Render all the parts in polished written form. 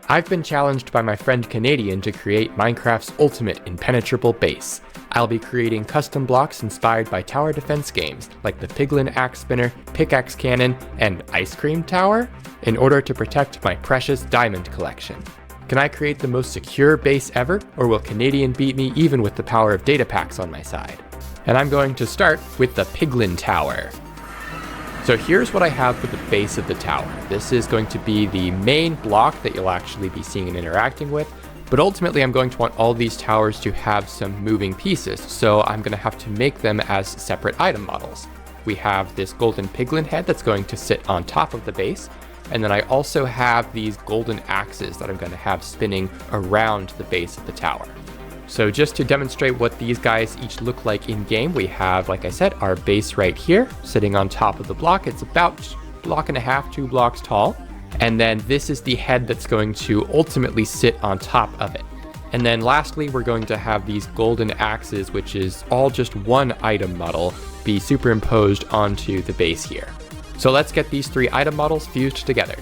I've been challenged by my friend Canadian to create Minecraft's ultimate impenetrable base. I'll be creating custom blocks inspired by tower defense games like the Piglin Axe Spinner, Pickaxe Cannon, and Ice Cream Tower in order to protect my precious diamond collection. Can I create the most secure base ever, or will Canadian beat me even with the power of data packs on my side? And I'm going to start with the Piglin Tower. So here's what I have for the base of the tower. This is going to be the main block that you'll actually be seeing and interacting with, but ultimately I'm going to want all these towers to have some moving pieces, so I'm going to have to make them as separate item models. We have this golden piglin head that's going to sit on top of the base, and then I also have these golden axes that I'm going to have spinning around the base of the tower. So just to demonstrate what these guys each look like in game, we have, like I said, our base right here sitting on top of the block. It's about 1.5 blocks, 2 blocks tall. And then this is the head that's going to ultimately sit on top of it. And then lastly, we're going to have these golden axes, which is all just one item model, be superimposed onto the base here. So let's get these 3 item models fused together.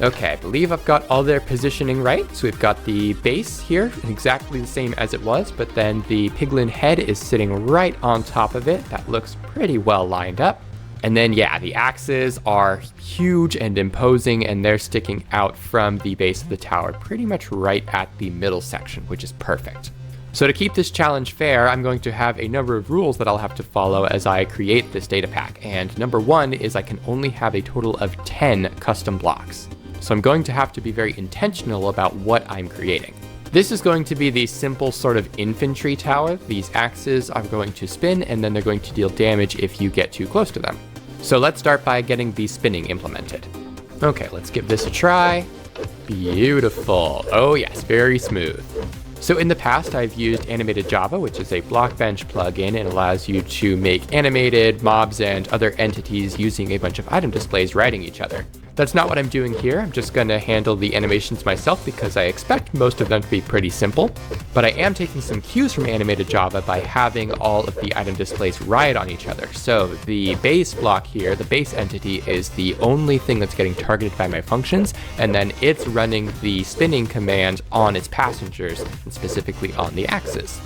Okay, I believe I've got all their positioning right. So we've got the base here, exactly the same as it was, but then the piglin head is sitting right on top of it. That looks pretty well lined up. And then, yeah, the axes are huge and imposing, and they're sticking out from the base of the tower, pretty much right at the middle section, which is perfect. So to keep this challenge fair, I'm going to have a number of rules that I'll have to follow as I create this data pack. And number 1 is I can only have a total of 10 custom blocks. So I'm going to have to be very intentional about what I'm creating. This is going to be the simple sort of infantry tower. These axes are going to spin, and then they're going to deal damage if you get too close to them. So let's start by getting the spinning implemented. Okay, let's give this a try. Beautiful. Oh yes, very smooth. So in the past, I've used Animated Java, which is a Blockbench plugin and allows you to make animated mobs and other entities using a bunch of item displays riding each other. That's not what I'm doing here. I'm just going to handle the animations myself because I expect most of them to be pretty simple. But I am taking some cues from Animated Java by having all of the item displays ride on each other. So the base block here, the base entity, is the only thing that's getting targeted by my functions, and then it's running the spinning command on its passengers, and specifically on the axis.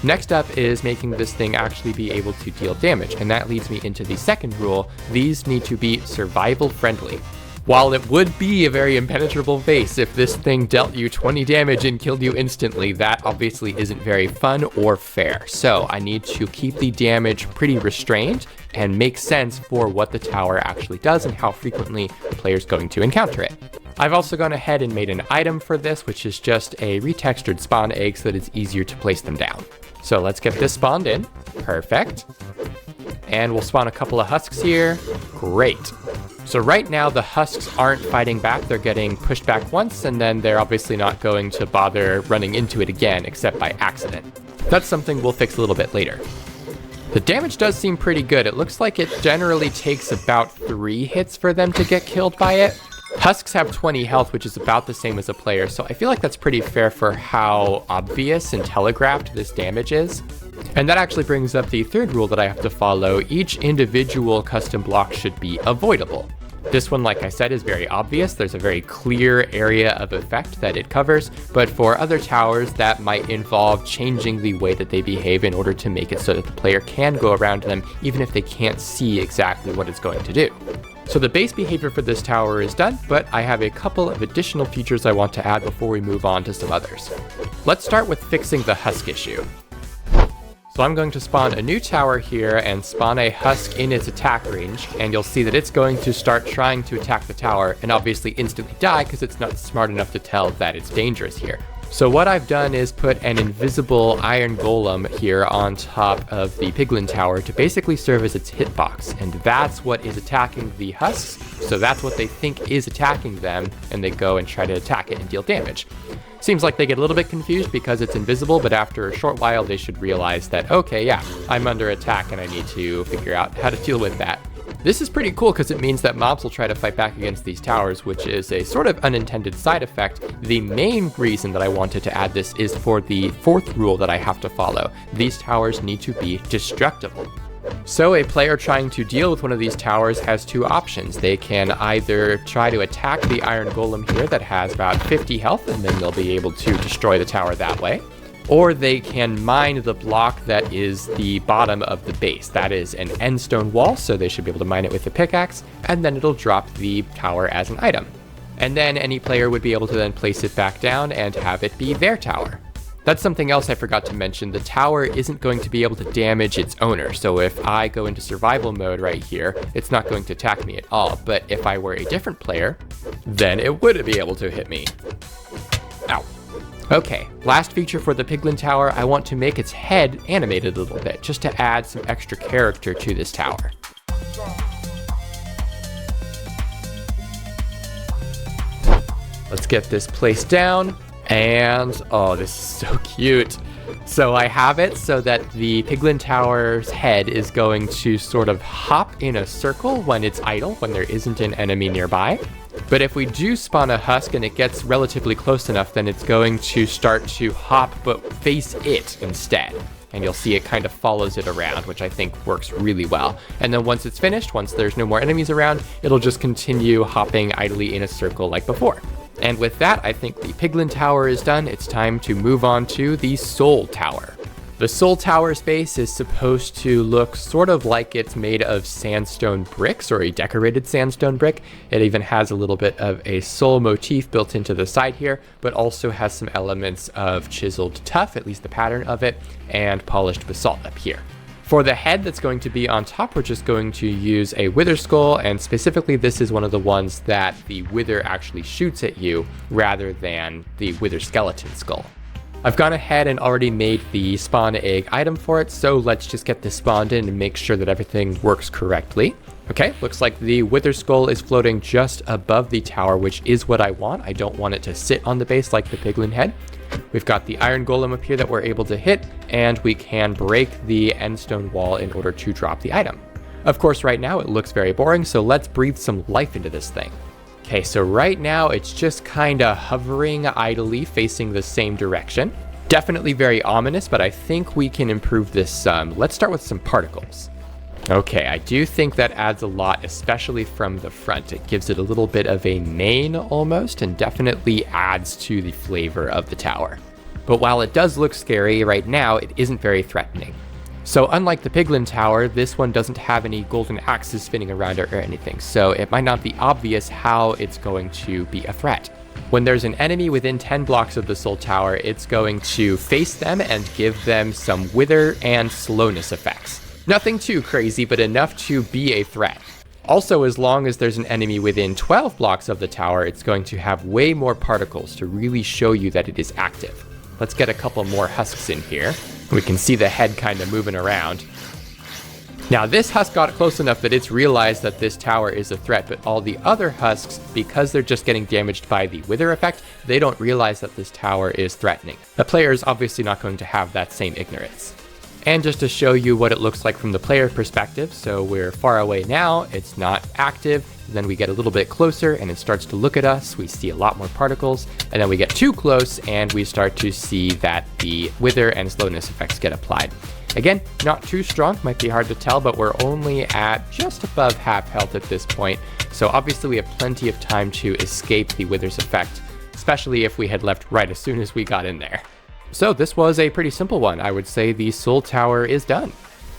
Next up is making this thing actually be able to deal damage, and that leads me into the second rule. These need to be survival friendly. While it would be a very impenetrable base if this thing dealt you 20 damage and killed you instantly, that obviously isn't very fun or fair. So I need to keep the damage pretty restrained and make sense for what the tower actually does and how frequently the player's going to encounter it. I've also gone ahead and made an item for this, which is just a retextured spawn egg so that it's easier to place them down. So let's get this spawned in. Perfect. And we'll spawn a couple of husks here. Great. So right now the husks aren't fighting back, they're getting pushed back once, and then they're obviously not going to bother running into it again except by accident. That's something we'll fix a little bit later. The damage does seem pretty good. It looks like it generally takes about 3 hits for them to get killed by it. Husks have 20 health, which is about the same as a player, so I feel like that's pretty fair for how obvious and telegraphed this damage is. And that actually brings up the third rule that I have to follow. Each individual custom block should be avoidable. This one, like I said, is very obvious. There's a very clear area of effect that it covers, but for other towers, that might involve changing the way that they behave in order to make it so that the player can go around them, even if they can't see exactly what it's going to do. So the base behavior for this tower is done, but I have a couple of additional features I want to add before we move on to some others. Let's start with fixing the husk issue. So I'm going to spawn a new tower here and spawn a husk in its attack range, and you'll see that it's going to start trying to attack the tower and obviously instantly die because it's not smart enough to tell that it's dangerous here. So what I've done is put an invisible iron golem here on top of the Piglin Tower to basically serve as its hitbox, and that's what is attacking the husks, so that's what they think is attacking them, and they go and try to attack it and deal damage. Seems like they get a little bit confused because it's invisible, but after a short while they should realize that, okay, yeah, I'm under attack and I need to figure out how to deal with that. This is pretty cool because it means that mobs will try to fight back against these towers, which is a sort of unintended side effect. The main reason that I wanted to add this is for the fourth rule that I have to follow. These towers need to be destructible. So a player trying to deal with one of these towers has two options. They can either try to attack the iron golem here that has about 50 health, and then they'll be able to destroy the tower that way. Or they can mine the block that is the bottom of the base. That is an end stone wall, so they should be able to mine it with a pickaxe, and then it'll drop the tower as an item. And then any player would be able to then place it back down and have it be their tower. That's something else I forgot to mention. The tower isn't going to be able to damage its owner, so if I go into survival mode right here, it's not going to attack me at all. But if I were a different player, then it would be able to hit me. Ow. Okay, last feature for the Piglin Tower, I want to make its head animated a little bit, just to add some extra character to this tower. Let's get this placed down, and oh, this is so cute. So I have it so that the Piglin Tower's head is going to sort of hop in a circle when it's idle, when there isn't an enemy nearby. But if we do spawn a husk and it gets relatively close enough, then it's going to start to hop but face it instead. And you'll see it kind of follows it around, which I think works really well. And then once it's finished, once there's no more enemies around, it'll just continue hopping idly in a circle like before. And with that, I think the Piglin Tower is done. It's time to move on to the Soul Tower. The Soul Tower's base is supposed to look sort of like it's made of sandstone bricks, or a decorated sandstone brick. It even has a little bit of a soul motif built into the side here, but also has some elements of chiseled tuff, at least the pattern of it, and polished basalt up here. For the head that's going to be on top, we're just going to use a wither skull, and specifically this is one of the ones that the wither actually shoots at you rather than the wither skeleton skull. I've gone ahead and already made the spawn egg item for it, so let's just get this spawned in and make sure that everything works correctly. Okay, looks like the wither skull is floating just above the tower, which is what I want. I don't want it to sit on the base like the piglin head. We've got the iron golem up here that we're able to hit, and we can break the endstone wall in order to drop the item. Of course, right now it looks very boring, so let's breathe some life into this thing. Okay, so right now it's just kind of hovering idly facing the same direction. Definitely very ominous, but I think we can improve this some. Let's start with some particles. Okay, I do think that adds a lot, especially from the front. It gives it a little bit of a mane almost, and definitely adds to the flavor of the tower. But while it does look scary right now, it isn't very threatening. So unlike the Piglin Tower, this one doesn't have any golden axes spinning around it or anything, so it might not be obvious how it's going to be a threat. When there's an enemy within 10 blocks of the Soul Tower, it's going to face them and give them some wither and slowness effects. Nothing too crazy, but enough to be a threat. Also, as long as there's an enemy within 12 blocks of the tower, it's going to have way more particles to really show you that it is active. Let's get a couple more husks in here. We can see the head kind of moving around. Now this husk got close enough that it's realized that this tower is a threat, but all the other husks, because they're just getting damaged by the wither effect, they don't realize that this tower is threatening. The player is obviously not going to have that same ignorance. And just to show you what it looks like from the player perspective, so we're far away now, it's not active, then we get a little bit closer and it starts to look at us, we see a lot more particles, and then we get too close and we start to see that the wither and slowness effects get applied. Again, not too strong, might be hard to tell, but we're only at just above half health at this point, so obviously we have plenty of time to escape the wither's effect, especially if we had left right as soon as we got in there. So this was a pretty simple one. I would say the Soul Tower is done.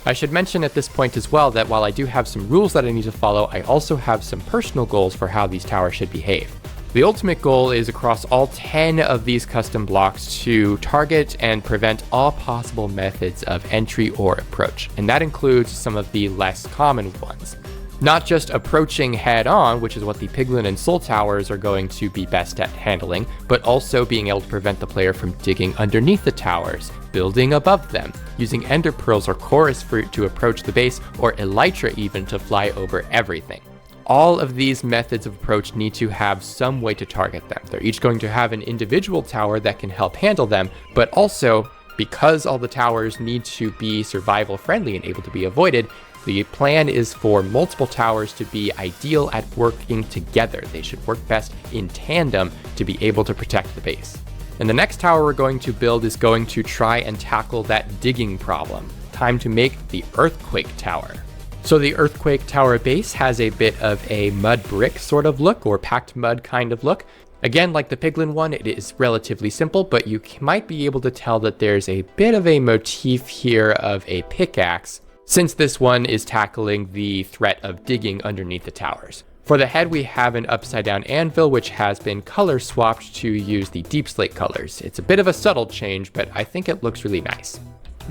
I should mention at this point as well that while I do have some rules that I need to follow, I also have some personal goals for how these towers should behave. The ultimate goal is across all 10 of these custom blocks to target and prevent all possible methods of entry or approach, and that includes some of the less common ones. Not just approaching head-on, which is what the Piglin and Soul Towers are going to be best at handling, but also being able to prevent the player from digging underneath the towers, building above them, using ender pearls or chorus fruit to approach the base, or elytra even to fly over everything. All of these methods of approach need to have some way to target them. They're each going to have an individual tower that can help handle them, but also, because all the towers need to be survival friendly and able to be avoided, the plan is for multiple towers to be ideal at working together. They should work best in tandem to be able to protect the base. And the next tower we're going to build is going to try and tackle that digging problem. time to make the Earthquake Tower. So the Earthquake Tower base has a bit of a mud brick sort of look, or packed mud kind of look. Again, like the Piglin one, it is relatively simple, but you might be able to tell that there's a bit of a motif here of a pickaxe, since this one is tackling the threat of digging underneath the towers. For the head, we have an upside down anvil, which has been color swapped to use the deep slate colors. It's a bit of a subtle change, but I think it looks really nice.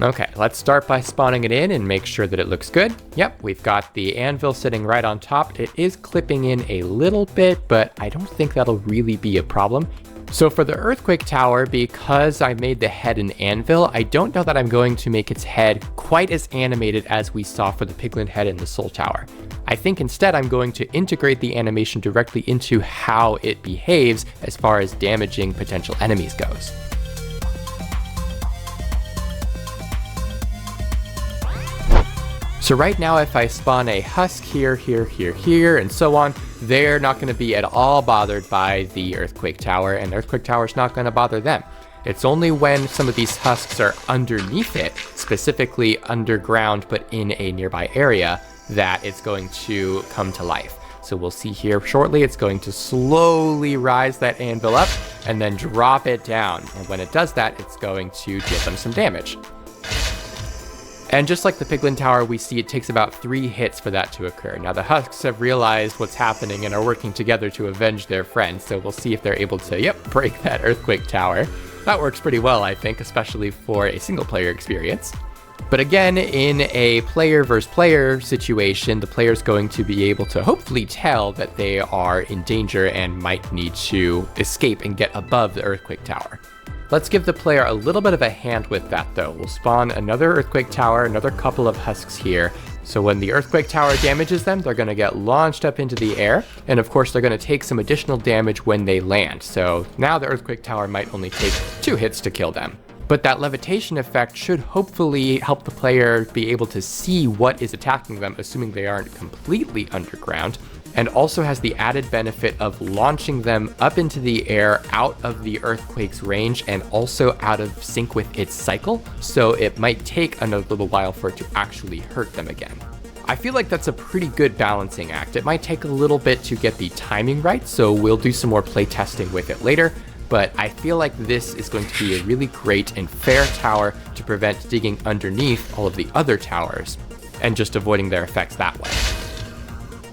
Okay, let's start by spawning it in and make sure that it looks good. Yep, we've got the anvil sitting right on top. It is clipping in a little bit, but I don't think that'll really be a problem. So for the Earthquake Tower, because I made the head an anvil, I don't know that I'm going to make its head quite as animated as we saw for the Piglin head in the Soul Tower. I think instead I'm going to integrate the animation directly into how it behaves as far as damaging potential enemies goes. So right now, if I spawn a husk here, and so on, they're not going to be at all bothered by the Earthquake Tower, and the Earthquake Tower is not going to bother them. It's only when some of these husks are underneath it, specifically underground but in a nearby area, that it's going to come to life. So we'll see here shortly, it's going to slowly rise that anvil up and then drop it down. And when it does that, it's going to give them some damage. And just like the Piglin Tower, we see it takes about 3 hits for that to occur. Now the husks have realized what's happening and are working together to avenge their friends, so we'll see if they're able to, break that Earthquake Tower. That works pretty well, I think, especially for a single player experience. But again, in a player versus player situation, the player's going to be able to hopefully tell that they are in danger and might need to escape and get above the Earthquake Tower. Let's give the player a little bit of a hand with that though. We'll spawn another Earthquake Tower, another couple of husks here. So when the Earthquake Tower damages them, they're going to get launched up into the air. And of course, they're going to take some additional damage when they land. So now the Earthquake Tower might only take 2 hits to kill them. But that levitation effect should hopefully help the player be able to see what is attacking them, assuming they aren't completely underground, and also has the added benefit of launching them up into the air out of the earthquake's range and also out of sync with its cycle, so it might take another little while for it to actually hurt them again. I feel like that's a pretty good balancing act. It might take a little bit to get the timing right, so we'll do some more play testing with it later, but I feel like this is going to be a really great and fair tower to prevent digging underneath all of the other towers and just avoiding their effects that way.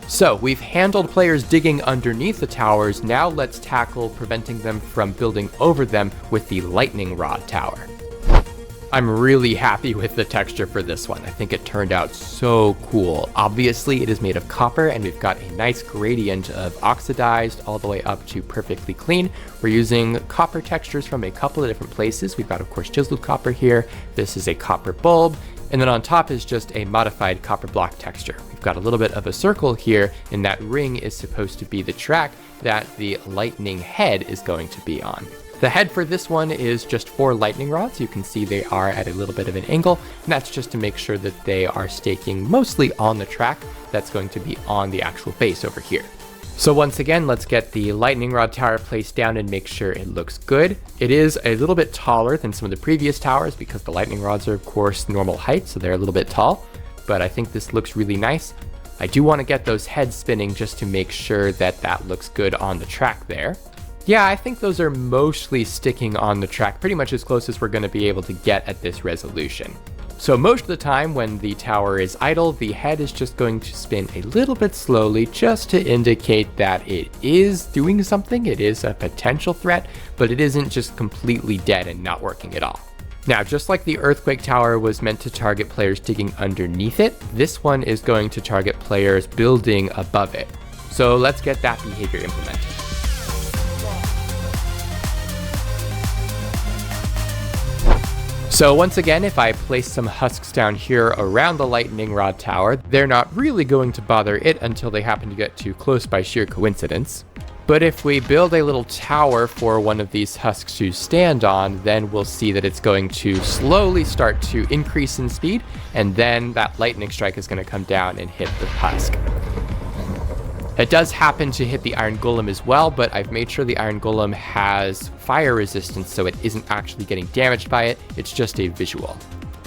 So we've handled players digging underneath the towers, now let's tackle preventing them from building over them with the Lightning Rod Tower. I'm really happy with the texture for this one. I think it turned out so cool. Obviously it is made of copper and we've got a nice gradient of oxidized all the way up to perfectly clean. We're using copper textures from a couple of different places. We've got of course chiseled copper here. This is a copper bulb. And then on top is just a modified copper block texture. We've got a little bit of a circle here, and that ring is supposed to be the track that the lightning head is going to be on. The head for this one is just 4 lightning rods. You can see they are at a little bit of an angle, and that's just to make sure that they are staking mostly on the track that's going to be on the actual base over here. So once again, let's get the lightning rod tower placed down and make sure it looks good. It is a little bit taller than some of the previous towers because the lightning rods are of course normal height, so they're a little bit tall, but I think this looks really nice. I do want to get those heads spinning just to make sure that that looks good on the track there. Yeah, I think those are mostly sticking on the track, pretty much as close as we're going to be able to get at this resolution. So most of the time when the tower is idle, the head is just going to spin a little bit slowly just to indicate that it is doing something. It is a potential threat, but it isn't just completely dead and not working at all. Now, just like the Earthquake Tower was meant to target players digging underneath it, this one is going to target players building above it. So let's get that behavior implemented. So once again, if I place some husks down here around the lightning rod tower, they're not really going to bother it until they happen to get too close by sheer coincidence. But if we build a little tower for one of these husks to stand on, then we'll see that it's going to slowly start to increase in speed, and then that lightning strike is going to come down and hit the husk. It does happen to hit the Iron Golem as well, but I've made sure the Iron Golem has fire resistance so it isn't actually getting damaged by it, it's just a visual.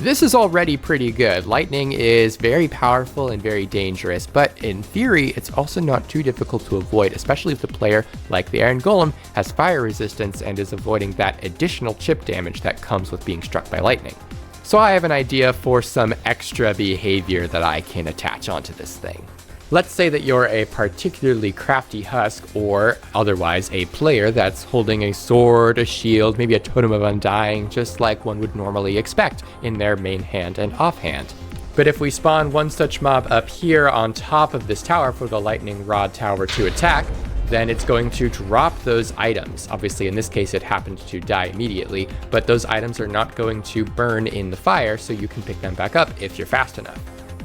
This is already pretty good. Lightning is very powerful and very dangerous, but in theory, it's also not too difficult to avoid, especially if the player, like the Iron Golem, has fire resistance and is avoiding that additional chip damage that comes with being struck by lightning. So I have an idea for some extra behavior that I can attach onto this thing. Let's say that you're a particularly crafty husk, or otherwise a player that's holding a sword, a shield, maybe a totem of undying, just like one would normally expect in their main hand and offhand. But if we spawn one such mob up here on top of this tower for the lightning rod tower to attack, then it's going to drop those items. Obviously, in this case, it happened to die immediately, but those items are not going to burn in the fire, so you can pick them back up if you're fast enough.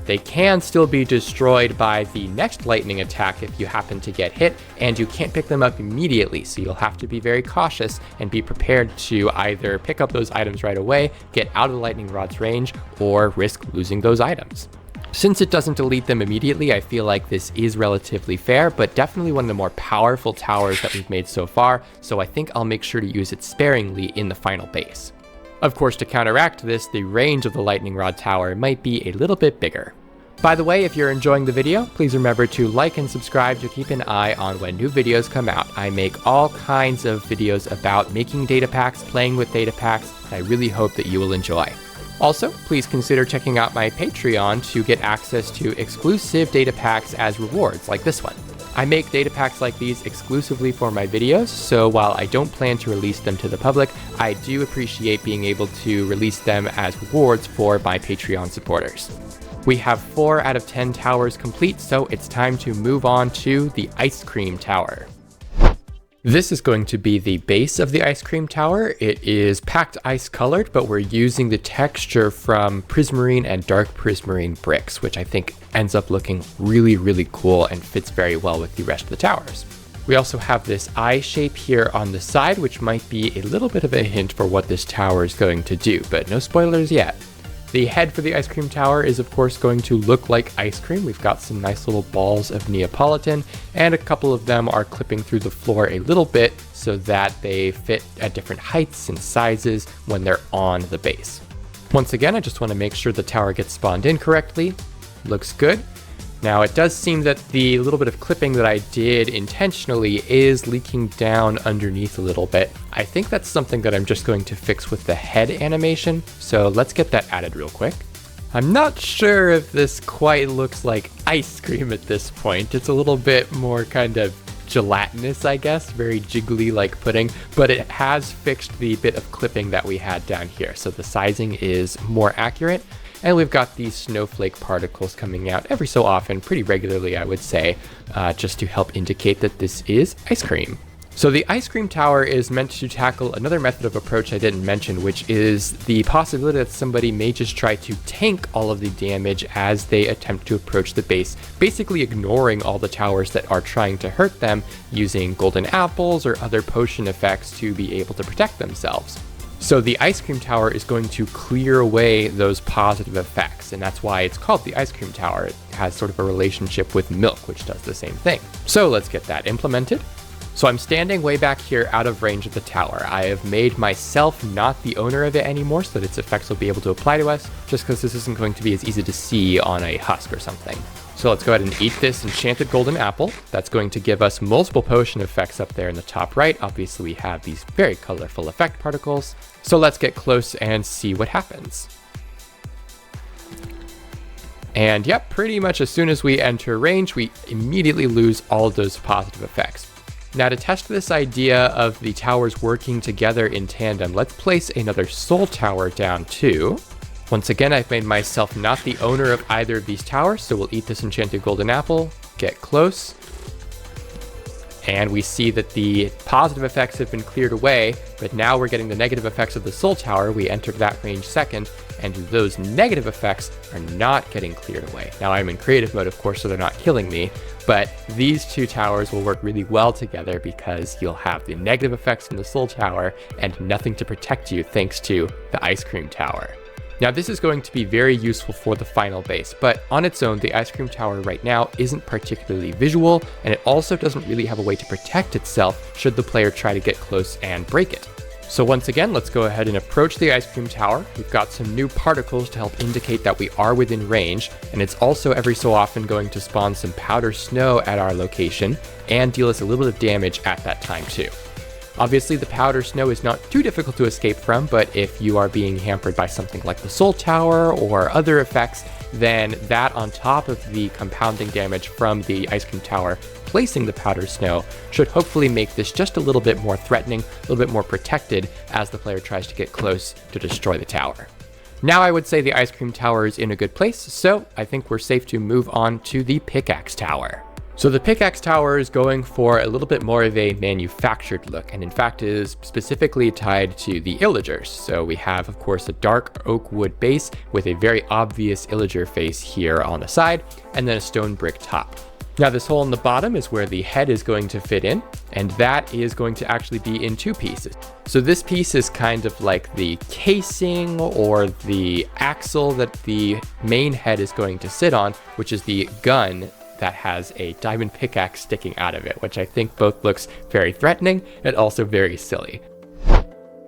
They can still be destroyed by the next lightning attack if you happen to get hit, and you can't pick them up immediately, so you'll have to be very cautious and be prepared to either pick up those items right away, get out of the lightning rod's range, or risk losing those items. Since it doesn't delete them immediately, I feel like this is relatively fair, but definitely one of the more powerful towers that we've made so far, so I think I'll make sure to use it sparingly in the final base. Of course, to counteract this, the range of the lightning rod tower might be a little bit bigger. By the way, if you're enjoying the video, please remember to like and subscribe to keep an eye on when new videos come out. I make all kinds of videos about making data packs, playing with data packs, and I really hope that you will enjoy. Also, please consider checking out my Patreon to get access to exclusive data packs as rewards, like this one. I make data packs like these exclusively for my videos, so while I don't plan to release them to the public, I do appreciate being able to release them as rewards for my Patreon supporters. We have 4 out of 10 towers complete, so it's time to move on to the Ice Cream Tower. This is going to be the base of the Ice Cream Tower. It is packed ice colored, but we're using the texture from prismarine and dark prismarine bricks, which I think ends up looking really, really cool and fits very well with the rest of the towers. We also have this eye shape here on the side, which might be a little bit of a hint for what this tower is going to do, but no spoilers yet. The head for the Ice Cream Tower is of course going to look like ice cream. We've got some nice little balls of Neapolitan, and a couple of them are clipping through the floor a little bit so that they fit at different heights and sizes when they're on the base. Once again, I just want to make sure the tower gets spawned in correctly. Looks good. Now it does seem that the little bit of clipping that I did intentionally is leaking down underneath a little bit. I think that's something that I'm just going to fix with the head animation, so let's get that added real quick. I'm not sure if this quite looks like ice cream at this point. It's a little bit more kind of gelatinous, I guess, very jiggly like pudding, but it has fixed the bit of clipping that we had down here, so the sizing is more accurate. And we've got these snowflake particles coming out every so often, pretty regularly I would say, just to help indicate that this is ice cream. So the Ice Cream Tower is meant to tackle another method of approach I didn't mention, which is the possibility that somebody may just try to tank all of the damage as they attempt to approach the base, basically ignoring all the towers that are trying to hurt them, using golden apples or other potion effects to be able to protect themselves. So the Ice Cream Tower is going to clear away those positive effects, and that's why it's called the Ice Cream Tower. It has sort of a relationship with milk, which does the same thing. So let's get that implemented. So I'm standing way back here out of range of the tower. I have made myself not the owner of it anymore so that its effects will be able to apply to us, just because this isn't going to be as easy to see on a husk or something. So let's go ahead and eat this enchanted golden apple. That's going to give us multiple potion effects up there in the top right. Obviously we have these very colorful effect particles. So let's get close and see what happens. And yep, pretty much as soon as we enter range, we immediately lose all of those positive effects. Now to test this idea of the towers working together in tandem, let's place another soul tower down too. Once again, I've made myself not the owner of either of these towers, so we'll eat this enchanted golden apple, get close, and we see that the positive effects have been cleared away, but now we're getting the negative effects of the soul tower. We entered that range second, and those negative effects are not getting cleared away. Now I'm in creative mode, of course, so they're not killing me, but these two towers will work really well together because you'll have the negative effects from the soul tower and nothing to protect you thanks to the Ice Cream Tower. Now this is going to be very useful for the final base, but on its own, the Ice Cream Tower right now isn't particularly visual, and it also doesn't really have a way to protect itself should the player try to get close and break it. So once again, let's go ahead and approach the ice cream tower. We've got some new particles to help indicate that we are within range, and it's also every so often going to spawn some powder snow at our location and deal us a little bit of damage at that time too. Obviously, the powder snow is not too difficult to escape from, but if you are being hampered by something like the soul tower or other effects, then that on top of the compounding damage from the ice cream tower placing the powder snow should hopefully make this just a little bit more threatening, a little bit more protected as the player tries to get close to destroy the tower. Now I would say the ice cream tower is in a good place, so I think we're safe to move on to the Pickaxe Tower. So the Pickaxe Tower is going for a little bit more of a manufactured look, and in fact is specifically tied to the illagers. So we have, of course, a dark oak wood base with a very obvious illager face here on the side, and then a stone brick top. Now this hole in the bottom is where the head is going to fit in, and that is going to actually be in two pieces. So this piece is kind of like the casing or the axle that the main head is going to sit on, which is the gun that has a diamond pickaxe sticking out of it, which I think both looks very threatening and also very silly.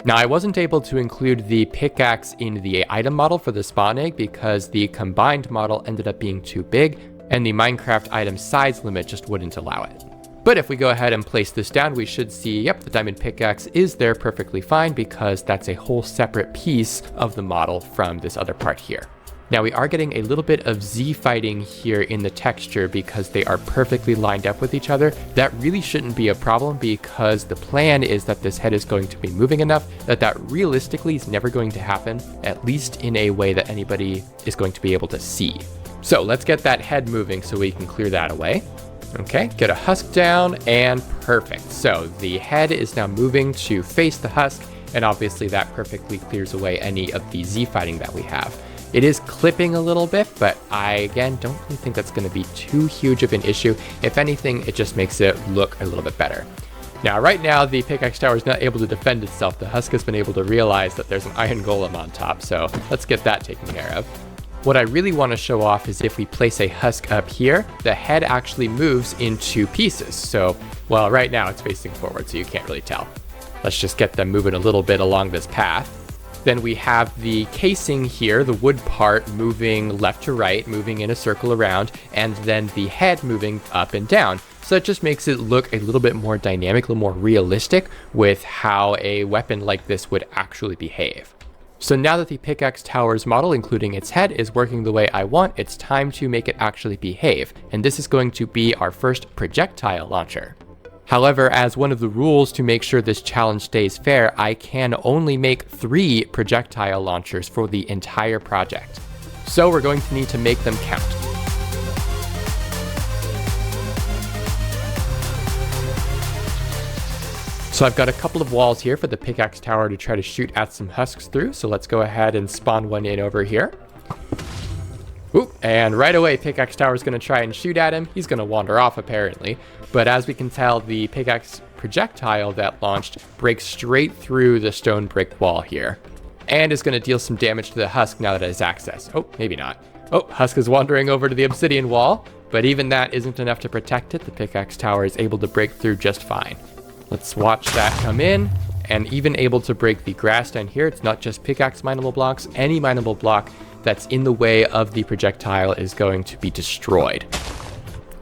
Now I wasn't able to include the pickaxe in the item model for the spawn egg because the combined model ended up being too big and the Minecraft item size limit just wouldn't allow it. But if we go ahead and place this down, we should see, yep, the diamond pickaxe is there perfectly fine because that's a whole separate piece of the model from this other part here. Now we are getting a little bit of Z fighting here in the texture because they are perfectly lined up with each other. That really shouldn't be a problem because the plan is that this head is going to be moving enough that realistically is never going to happen, at least in a way that anybody is going to be able to see. So let's get that head moving so we can clear that away. Okay, get a husk down and perfect. So the head is now moving to face the husk, and obviously that perfectly clears away any of the Z fighting that we have. It is clipping a little bit, but I, again, don't really think that's going to be too huge of an issue. If anything, it just makes it look a little bit better. Now, right now, the Pickaxe Tower is not able to defend itself. The husk has been able to realize that there's an iron golem on top, so let's get that taken care of. What I really want to show off is if we place a husk up here, the head actually moves in two pieces. So, well, right now it's facing forward, so you can't really tell. Let's just get them moving a little bit along this path. Then we have the casing here, the wood part moving left to right, moving in a circle around, and then the head moving up and down. So it just makes it look a little bit more dynamic, a little more realistic with how a weapon like this would actually behave. So now that the Pickaxe Tower's model, including its head, is working the way I want, it's time to make it actually behave. And this is going to be our first projectile launcher. However, as one of the rules to make sure this challenge stays fair, I can only make 3 projectile launchers for the entire project. So we're going to need to make them count. So I've got a couple of walls here for the Pickaxe Tower to try to shoot at some husks through. So let's go ahead and spawn one in over here. Oop, and right away, Pickaxe Tower is going to try and shoot at him. He's going to wander off, apparently. But as we can tell, the pickaxe projectile that launched breaks straight through the stone brick wall here. And is going to deal some damage to the husk now that it has access. Oh, maybe not. Oh, husk is wandering over to the obsidian wall. But even that isn't enough to protect it. The Pickaxe Tower is able to break through just fine. Let's watch that come in. And even able to break the grass down here. It's not just pickaxe mineable blocks. Any mineable block that's in the way of the projectile is going to be destroyed.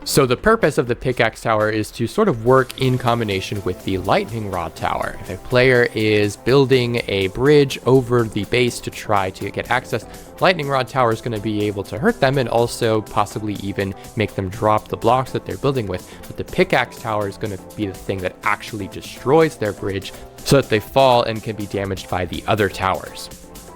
So the purpose of the Pickaxe Tower is to sort of work in combination with the lightning rod tower. If a player is building a bridge over the base to try to get access, lightning rod tower is going to be able to hurt them and also possibly even make them drop the blocks that they're building with. But the Pickaxe Tower is going to be the thing that actually destroys their bridge so that they fall and can be damaged by the other towers.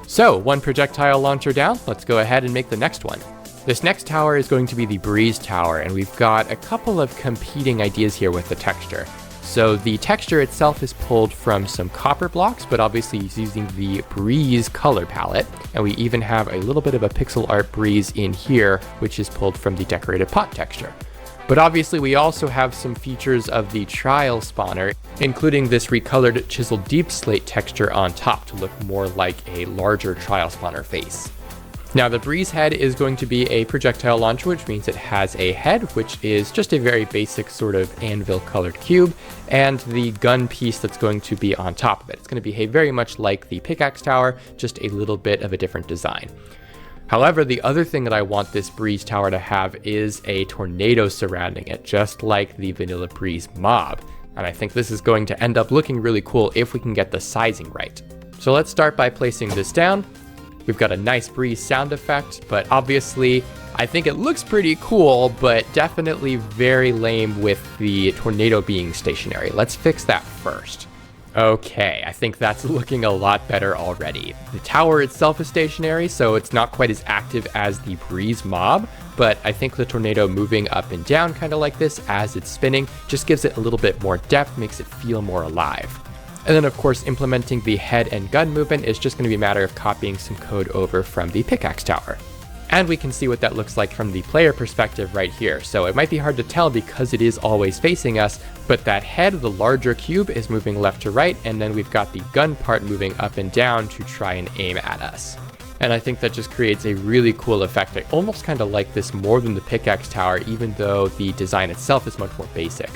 So, one projectile launcher down, let's go ahead and make the next one. This next tower is going to be the Breeze Tower, and we've got a couple of competing ideas here with the texture. So the texture itself is pulled from some copper blocks, but obviously it's using the Breeze color palette, and we even have a little bit of a pixel art breeze in here, which is pulled from the decorated pot texture. But obviously we also have some features of the trial spawner, including this recolored chiseled deep slate texture on top to look more like a larger trial spawner face. Now the breeze head is going to be a projectile launcher, which means it has a head, which is just a very basic sort of anvil colored cube, and the gun piece that's going to be on top of it. It's going to behave very much like the Pickaxe Tower, just a little bit of a different design. However, the other thing that I want this breeze tower to have is a tornado surrounding it, just like the vanilla breeze mob. And I think this is going to end up looking really cool if we can get the sizing right. So let's start by placing this down. We've got a nice breeze sound effect, but obviously I think it looks pretty cool, but definitely very lame with the tornado being stationary. Let's fix that first. Okay, I think that's looking a lot better already. The tower itself is stationary, so it's not quite as active as the breeze mob, but I think the tornado moving up and down kind of like this as it's spinning just gives it a little bit more depth, makes it feel more alive. And then of course implementing the head and gun movement is just going to be a matter of copying some code over from the Pickaxe Tower. And we can see what that looks like from the player perspective right here. So it might be hard to tell because it is always facing us, but that head, the larger cube, is moving left to right, and then we've got the gun part moving up and down to try and aim at us. And I think that just creates a really cool effect. I almost kind of like this more than the Pickaxe Tower, even though the design itself is much more basic.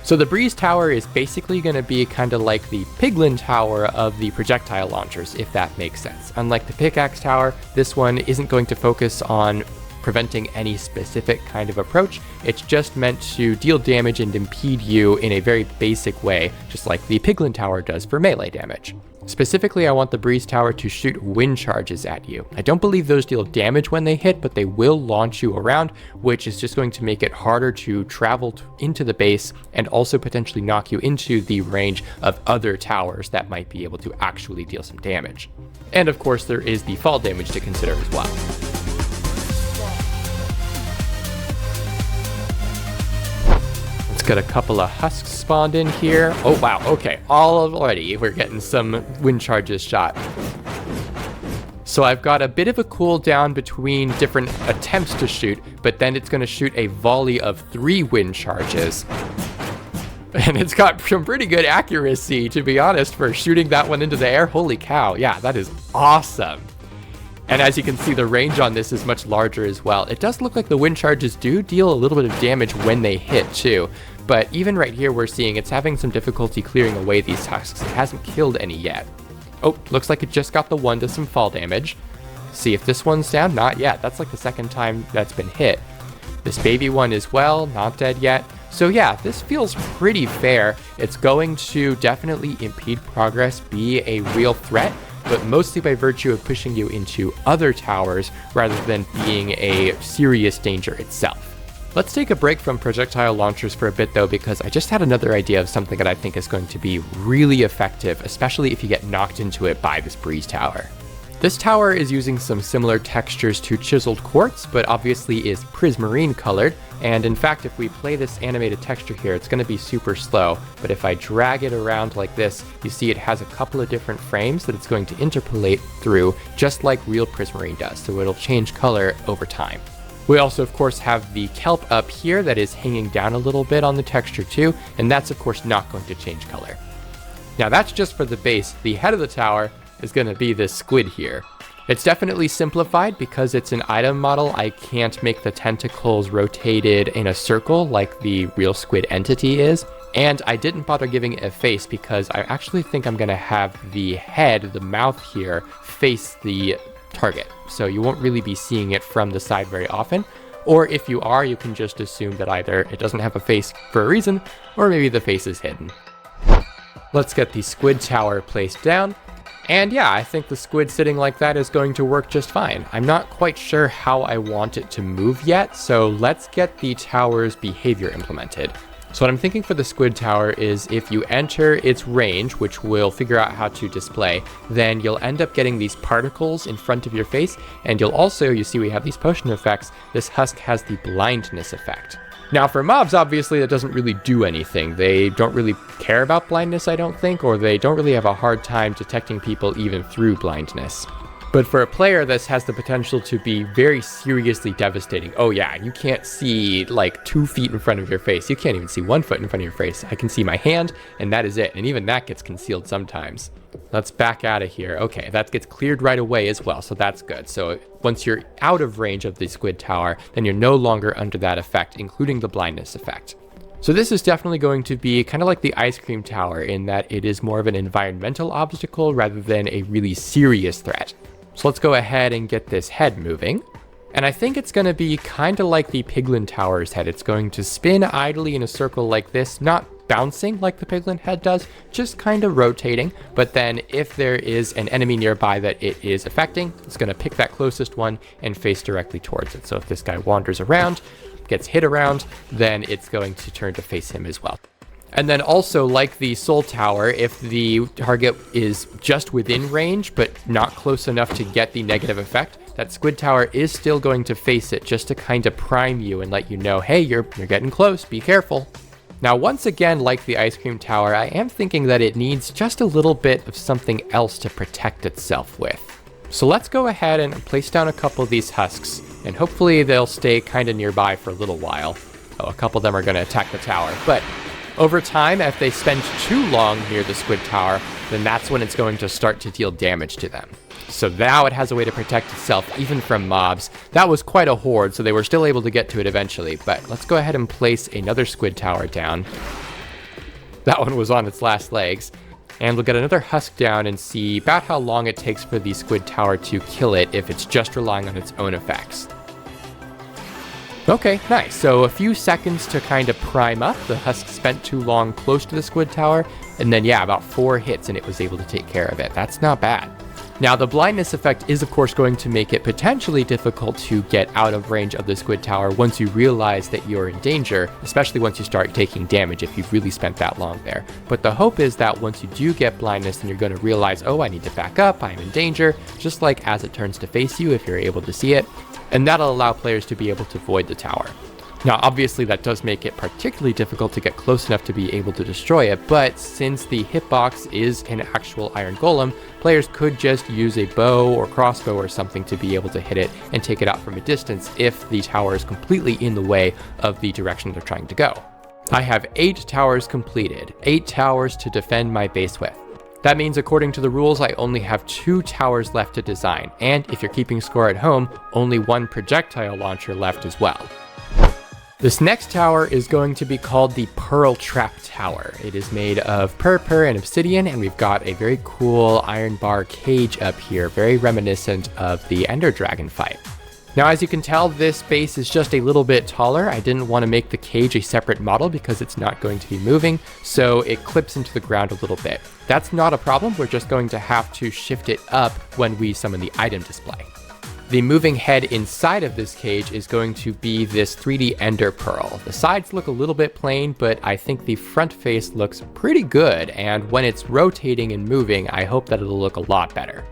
So the Breeze Tower is basically going to be kind of like the Piglin Tower of the projectile launchers, if that makes sense. Unlike the Pickaxe Tower, this one isn't going to focus on preventing any specific kind of approach. It's just meant to deal damage and impede you in a very basic way, just like the Piglin Tower does for melee damage. Specifically, I want the Breeze Tower to shoot wind charges at you. I don't believe those deal damage when they hit, but they will launch you around, which is just going to make it harder to travel into the base and also potentially knock you into the range of other towers that might be able to actually deal some damage. And of course, there is the fall damage to consider as well. Got a couple of husks spawned in here. Oh wow, okay, already we're getting some wind charges shot. So I've got a bit of a cooldown between different attempts to shoot, but then it's going to shoot a volley of 3 wind charges. And it's got some pretty good accuracy, to be honest, for shooting that one into the air. Holy cow, yeah, that is awesome. And as you can see, the range on this is much larger as well. It does look like the wind charges do deal a little bit of damage when they hit too. But even right here, we're seeing it's having some difficulty clearing away these husks. It hasn't killed any yet. Oh, looks like it just got the one to some fall damage. See if this one's down. Not yet. That's like the second time that's been hit. This baby one as well, not dead yet. So yeah, this feels pretty fair. It's going to definitely impede progress, be a real threat, but mostly by virtue of pushing you into other towers rather than being a serious danger itself. Let's take a break from projectile launchers for a bit though, because I just had another idea of something that I think is going to be really effective, especially if you get knocked into it by this breeze tower. This tower is using some similar textures to chiseled quartz, but obviously is prismarine colored. And in fact, if we play this animated texture here, it's going to be super slow. But if I drag it around like this, you see it has a couple of different frames that it's going to interpolate through, just like real prismarine does. So it'll change color over time. We also, of course, have the kelp up here that is hanging down a little bit on the texture too. And that's, of course, not going to change color. Now that's just for the base. The head of the tower is going to be this squid here. It's definitely simplified because it's an item model. I can't make the tentacles rotated in a circle like the real squid entity is. And I didn't bother giving it a face because I actually think I'm going to have the head, the mouth here, face the target. So you won't really be seeing it from the side very often. Or if you are, you can just assume that either it doesn't have a face for a reason, or maybe the face is hidden. Let's get the squid tower placed down. And yeah, I think the squid sitting like that is going to work just fine. I'm not quite sure how I want it to move yet, so let's get the tower's behavior implemented. So what I'm thinking for the squid tower is if you enter its range, which we'll figure out how to display, then you'll end up getting these particles in front of your face, and you'll also, you see we have these potion effects, this husk has the blindness effect. Now for mobs, obviously that doesn't really do anything. They don't really care about blindness, I don't think, or they don't really have a hard time detecting people even through blindness. But for a player, this has the potential to be very seriously devastating. Oh yeah, you can't see like 2 feet in front of your face. You can't even see 1 foot in front of your face. I can see my hand, and that is it. And even that gets concealed sometimes. Let's back out of here. Okay, that gets cleared right away as well, so that's good. So once you're out of range of the Squid Tower, then you're no longer under that effect, including the blindness effect. So this is definitely going to be kind of like the Ice Cream Tower in that it is more of an environmental obstacle rather than a really serious threat. So let's go ahead and get this head moving. And I think it's going to be kind of like the Piglin Tower's head. It's going to spin idly in a circle like this, not bouncing like the Piglin head does, just kind of rotating. But then if there is an enemy nearby that it is affecting, it's going to pick that closest one and face directly towards it. So if this guy wanders around, gets hit around, then it's going to turn to face him as well. And then also, like the Soul Tower, if the target is just within range but not close enough to get the negative effect, that Squid Tower is still going to face it just to kind of prime you and let you know, hey, you're getting close, be careful. Now, once again, like the Ice Cream Tower, I am thinking that it needs just a little bit of something else to protect itself with. So let's go ahead and place down a couple of these husks, and hopefully they'll stay kind of nearby for a little while. Oh, a couple of them are going to attack the tower, but over time, if they spend too long near the Squid Tower, then that's when it's going to start to deal damage to them. So now it has a way to protect itself even from mobs. That was quite a horde, so they were still able to get to it eventually, but let's go ahead and place another Squid Tower down. That one was on its last legs. And we'll get another husk down and see about how long it takes for the Squid Tower to kill it if it's just relying on its own effects. Okay, nice. So a few seconds to kind of prime up. The husk spent too long close to the Squid Tower, and then yeah, about 4 hits and it was able to take care of it. That's not bad. Now, the blindness effect is of course going to make it potentially difficult to get out of range of the Squid Tower once you realize that you're in danger, especially once you start taking damage if you've really spent that long there. But the hope is that once you do get blindness, then you're going to realize, oh, I need to back up, I'm in danger, just like as it turns to face you if you're able to see it, and that'll allow players to be able to void the tower. Now, obviously, that does make it particularly difficult to get close enough to be able to destroy it, but since the hitbox is an actual iron golem, players could just use a bow or crossbow or something to be able to hit it and take it out from a distance if the tower is completely in the way of the direction they're trying to go. I have 8 towers completed, 8 towers to defend my base with. That means according to the rules, I only have 2 towers left to design, and if you're keeping score at home, only 1 projectile launcher left as well. This next tower is going to be called the Pearl Trap Tower. It is made of purpur and obsidian, and we've got a very cool iron bar cage up here, very reminiscent of the Ender Dragon fight. Now, as you can tell, this base is just a little bit taller. I didn't want to make the cage a separate model because it's not going to be moving, so it clips into the ground a little bit. That's not a problem, we're just going to have to shift it up when we summon the item display. The moving head inside of this cage is going to be this 3D Ender Pearl. The sides look a little bit plain, but I think the front face looks pretty good, and when it's rotating and moving, I hope that it'll look a lot better.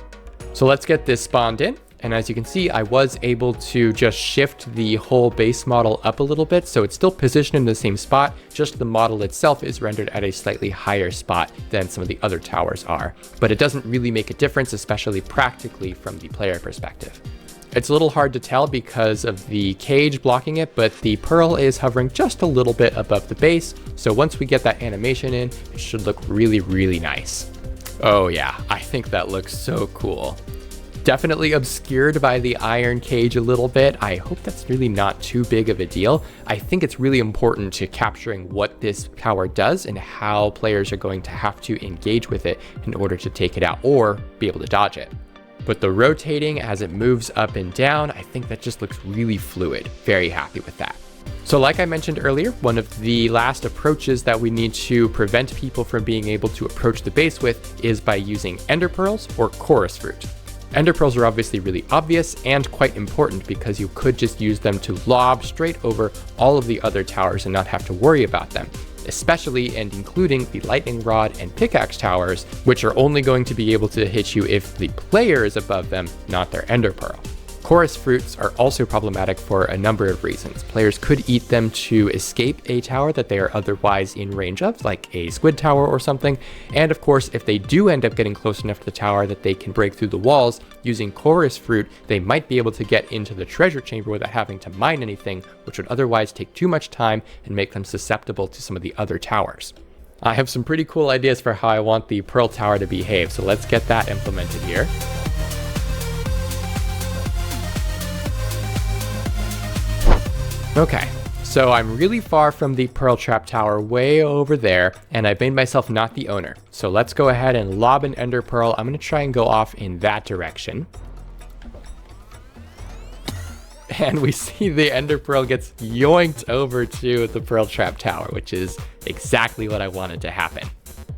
So let's get this spawned in, and as you can see, I was able to just shift the whole base model up a little bit, so it's still positioned in the same spot, just the model itself is rendered at a slightly higher spot than some of the other towers are. But it doesn't really make a difference, especially practically from the player perspective. It's a little hard to tell because of the cage blocking it, but the pearl is hovering just a little bit above the base, so once we get that animation in, it should look really, really nice. Oh yeah, I think that looks so cool. Definitely obscured by the iron cage a little bit. I hope that's really not too big of a deal. I think it's really important to capturing what this tower does and how players are going to have to engage with it in order to take it out or be able to dodge it. But the rotating as it moves up and down, I think that just looks really fluid. Very happy with that. So like I mentioned earlier, one of the last approaches that we need to prevent people from being able to approach the base with is by using ender pearls or chorus fruit. Ender pearls are obviously really obvious and quite important because you could just use them to lob straight over all of the other towers and not have to worry about them, especially and including the lightning rod and pickaxe towers, which are only going to be able to hit you if the player is above them, not their ender pearl. Chorus fruits are also problematic for a number of reasons. Players could eat them to escape a tower that they are otherwise in range of, like a Squid Tower or something. And of course, if they do end up getting close enough to the tower that they can break through the walls, using chorus fruit, they might be able to get into the treasure chamber without having to mine anything, which would otherwise take too much time and make them susceptible to some of the other towers. I have some pretty cool ideas for how I want the Pearl Tower to behave, so let's get that implemented here. Okay, so I'm really far from the Pearl Trap Tower way over there, and I've made myself not the owner. So let's go ahead and lob an Ender Pearl. I'm gonna try and go off in that direction. And we see the Ender Pearl gets yoinked over to the Pearl Trap Tower, which is exactly what I wanted to happen.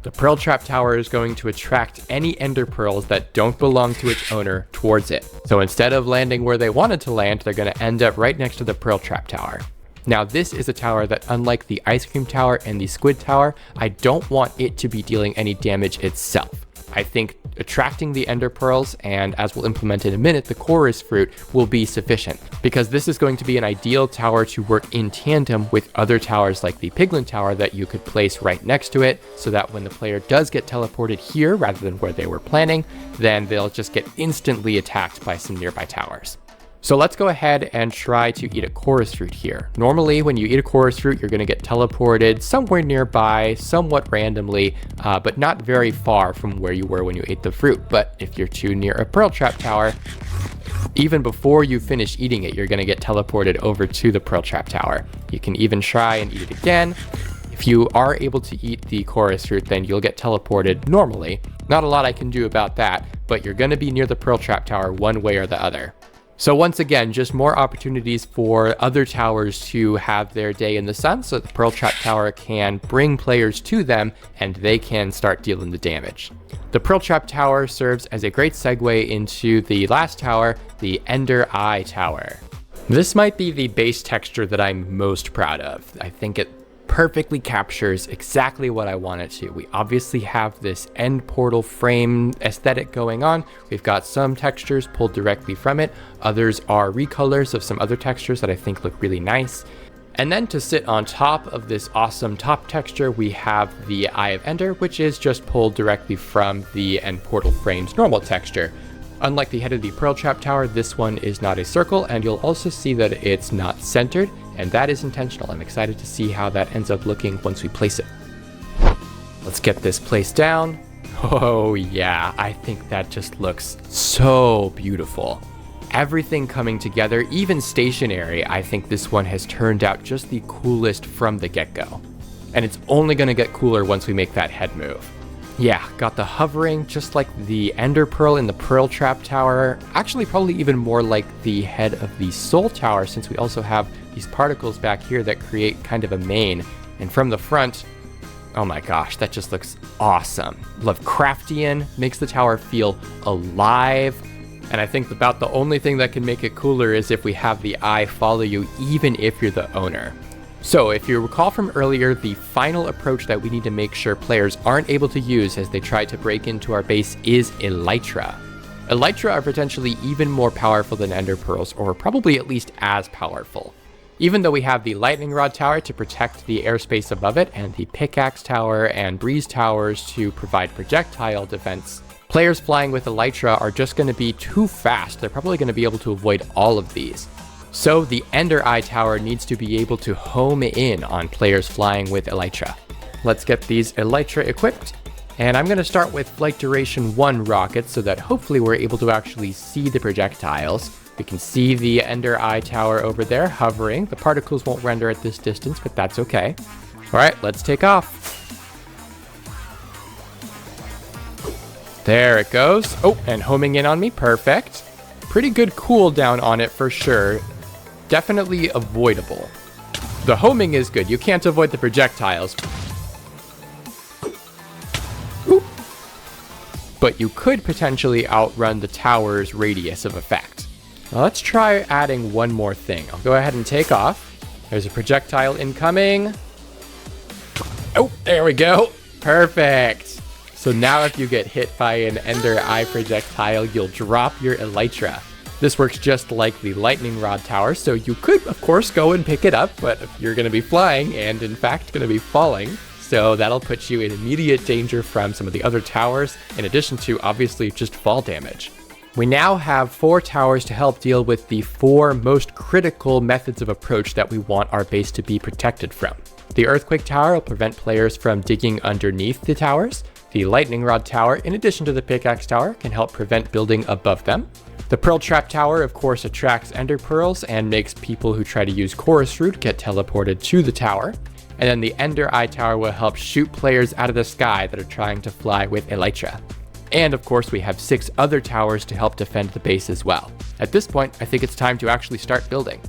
The Pearl Trap Tower is going to attract any Ender Pearls that don't belong to its owner towards it. So instead of landing where they wanted to land, they're going to end up right next to the Pearl Trap Tower. Now this is a tower that, unlike the Ice Cream Tower and the Squid Tower, I don't want it to be dealing any damage itself. I think attracting the Ender Pearls, and as we'll implement in a minute, the Chorus Fruit will be sufficient, because this is going to be an ideal tower to work in tandem with other towers like the Piglin Tower that you could place right next to it, so that when the player does get teleported here rather than where they were planning, then they'll just get instantly attacked by some nearby towers. So let's go ahead and try to eat a Chorus Fruit here. Normally, when you eat a Chorus Fruit, you're going to get teleported somewhere nearby, somewhat randomly, but not very far from where you were when you ate the fruit. But if you're too near a Pearl Trap Tower, even before you finish eating it, you're going to get teleported over to the Pearl Trap Tower. You can even try and eat it again. If you are able to eat the Chorus Fruit, then you'll get teleported normally. Not a lot I can do about that, but you're going to be near the Pearl Trap Tower one way or the other. So once again, just more opportunities for other towers to have their day in the sun, so the Pearl Trap Tower can bring players to them and they can start dealing the damage. The Pearl Trap Tower serves as a great segue into the last tower, the Ender Eye Tower. This might be the base texture that I'm most proud of. I think it perfectly captures exactly what I want it to. We obviously have this end portal frame aesthetic going on. We've got some textures pulled directly from it. Others are recolors of some other textures that I think look really nice. And then to sit on top of this awesome top texture, we have the Eye of Ender, which is just pulled directly from the end portal frame's normal texture. Unlike the head of the Pearl Trap Tower, this one is not a circle, and you'll also see that it's not centered, and that is intentional. I'm excited to see how that ends up looking once we place it. Let's get this placed down. Oh yeah, I think that just looks so beautiful. Everything coming together, even stationary, I think this one has turned out just the coolest from the get-go. And it's only gonna get cooler once we make that head move. Yeah, got the hovering just like the Ender Pearl in the Pearl Trap Tower. Actually, probably even more like the head of the Soul Tower, since we also have these particles back here that create kind of a mane. And from the front, oh my gosh, that just looks awesome. Lovecraftian, makes the tower feel alive. And I think about the only thing that can make it cooler is if we have the eye follow you, even if you're the owner. So if you recall from earlier, the final approach that we need to make sure players aren't able to use as they try to break into our base is Elytra. Elytra are potentially even more powerful than Ender Pearls, or probably at least as powerful. Even though we have the Lightning Rod Tower to protect the airspace above it, and the Pickaxe Tower and Breeze Towers to provide projectile defense, players flying with Elytra are just going to be too fast. They're probably going to be able to avoid all of these. So the Ender Eye Tower needs to be able to home in on players flying with Elytra. Let's get these Elytra equipped. And I'm going to start with Flight Duration 1 rockets so that hopefully we're able to actually see the projectiles. We can see the Ender Eye Tower over there hovering. The particles won't render at this distance, but that's okay. All right, let's take off. There it goes. Oh, and homing in on me. Perfect. Pretty good cooldown on it for sure. Definitely avoidable. The homing is good. You can't avoid the projectiles. Oop. But you could potentially outrun the tower's radius of effect. Now let's try adding one more thing. I'll go ahead and take off. There's a projectile incoming. Oh, there we go. Perfect. So now if you get hit by an Ender Eye projectile, you'll drop your Elytra. This works just like the Lightning Rod Tower, so you could, of course, go and pick it up, but you're going to be flying and, in fact, going to be falling. So that'll put you in immediate danger from some of the other towers, in addition to, obviously, just fall damage. We now have 4 towers to help deal with the 4 most critical methods of approach that we want our base to be protected from. The Earthquake Tower will prevent players from digging underneath the towers. The Lightning Rod Tower, in addition to the Pickaxe Tower, can help prevent building above them. The Pearl Trap Tower, of course, attracts ender pearls and makes people who try to use Chorus Root get teleported to the tower. And then the Ender Eye Tower will help shoot players out of the sky that are trying to fly with Elytra. And of course, we have 6 other towers to help defend the base as well. At this point, I think it's time to actually start building.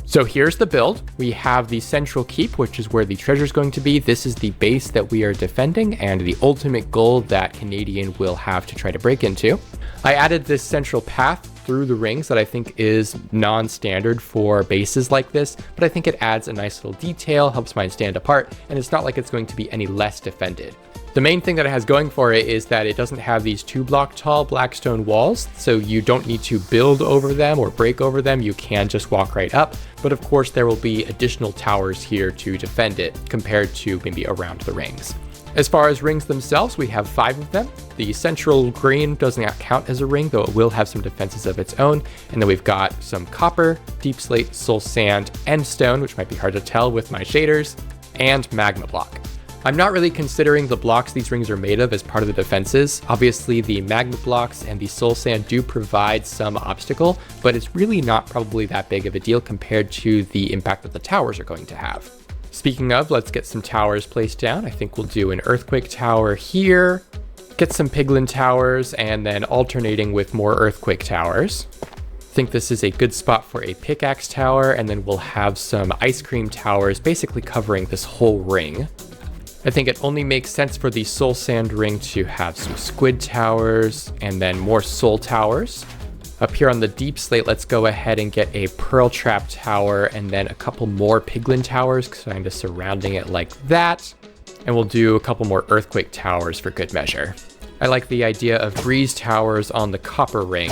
So here's the build. We have the central keep, which is where the treasure is going to be. This is the base that we are defending and the ultimate goal that Canadian will have to try to break into. I added this central path through the rings that I think is non-standard for bases like this, but I think it adds a nice little detail, helps mine stand apart, and it's not like it's going to be any less defended. The main thing that it has going for it is that it doesn't have these 2-block tall black stone walls, so you don't need to build over them or break over them. You can just walk right up, but of course there will be additional towers here to defend it compared to maybe around the rings. As far as rings themselves, we have 5 of them. The central green does not count as a ring, though it will have some defenses of its own. And then we've got some copper, deep slate, soul sand, and stone, which might be hard to tell with my shaders, and magma block. I'm not really considering the blocks these rings are made of as part of the defenses. Obviously, the magma blocks and the soul sand do provide some obstacle, but it's really not probably that big of a deal compared to the impact that the towers are going to have. Speaking of, let's get some towers placed down. I think we'll do an Earthquake Tower here, get some Piglin Towers, and then alternating with more Earthquake Towers. I think this is a good spot for a Pickaxe Tower, and then we'll have some Ice Cream Towers basically covering this whole ring. I think it only makes sense for the Soul Sand ring to have some Squid Towers, and then more Soul Towers. Up here on the deep slate, let's go ahead and get a Pearl Trap Tower and then a couple more Piglin Towers, kind of surrounding it like that. And we'll do a couple more Earthquake Towers for good measure. I like the idea of Breeze Towers on the copper ring,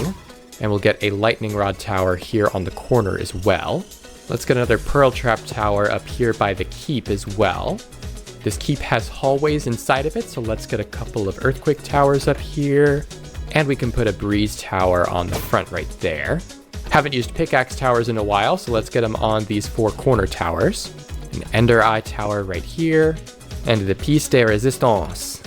and we'll get a Lightning Rod Tower here on the corner as well. Let's get another Pearl Trap Tower up here by the keep as well. This keep has hallways inside of it, so let's get a couple of Earthquake Towers up here. And we can put a Breeze Tower on the front right there. Haven't used Pickaxe Towers in a while, so let's get them on these 4 corner towers. An Ender Eye Tower right here, and the Piece de Resistance.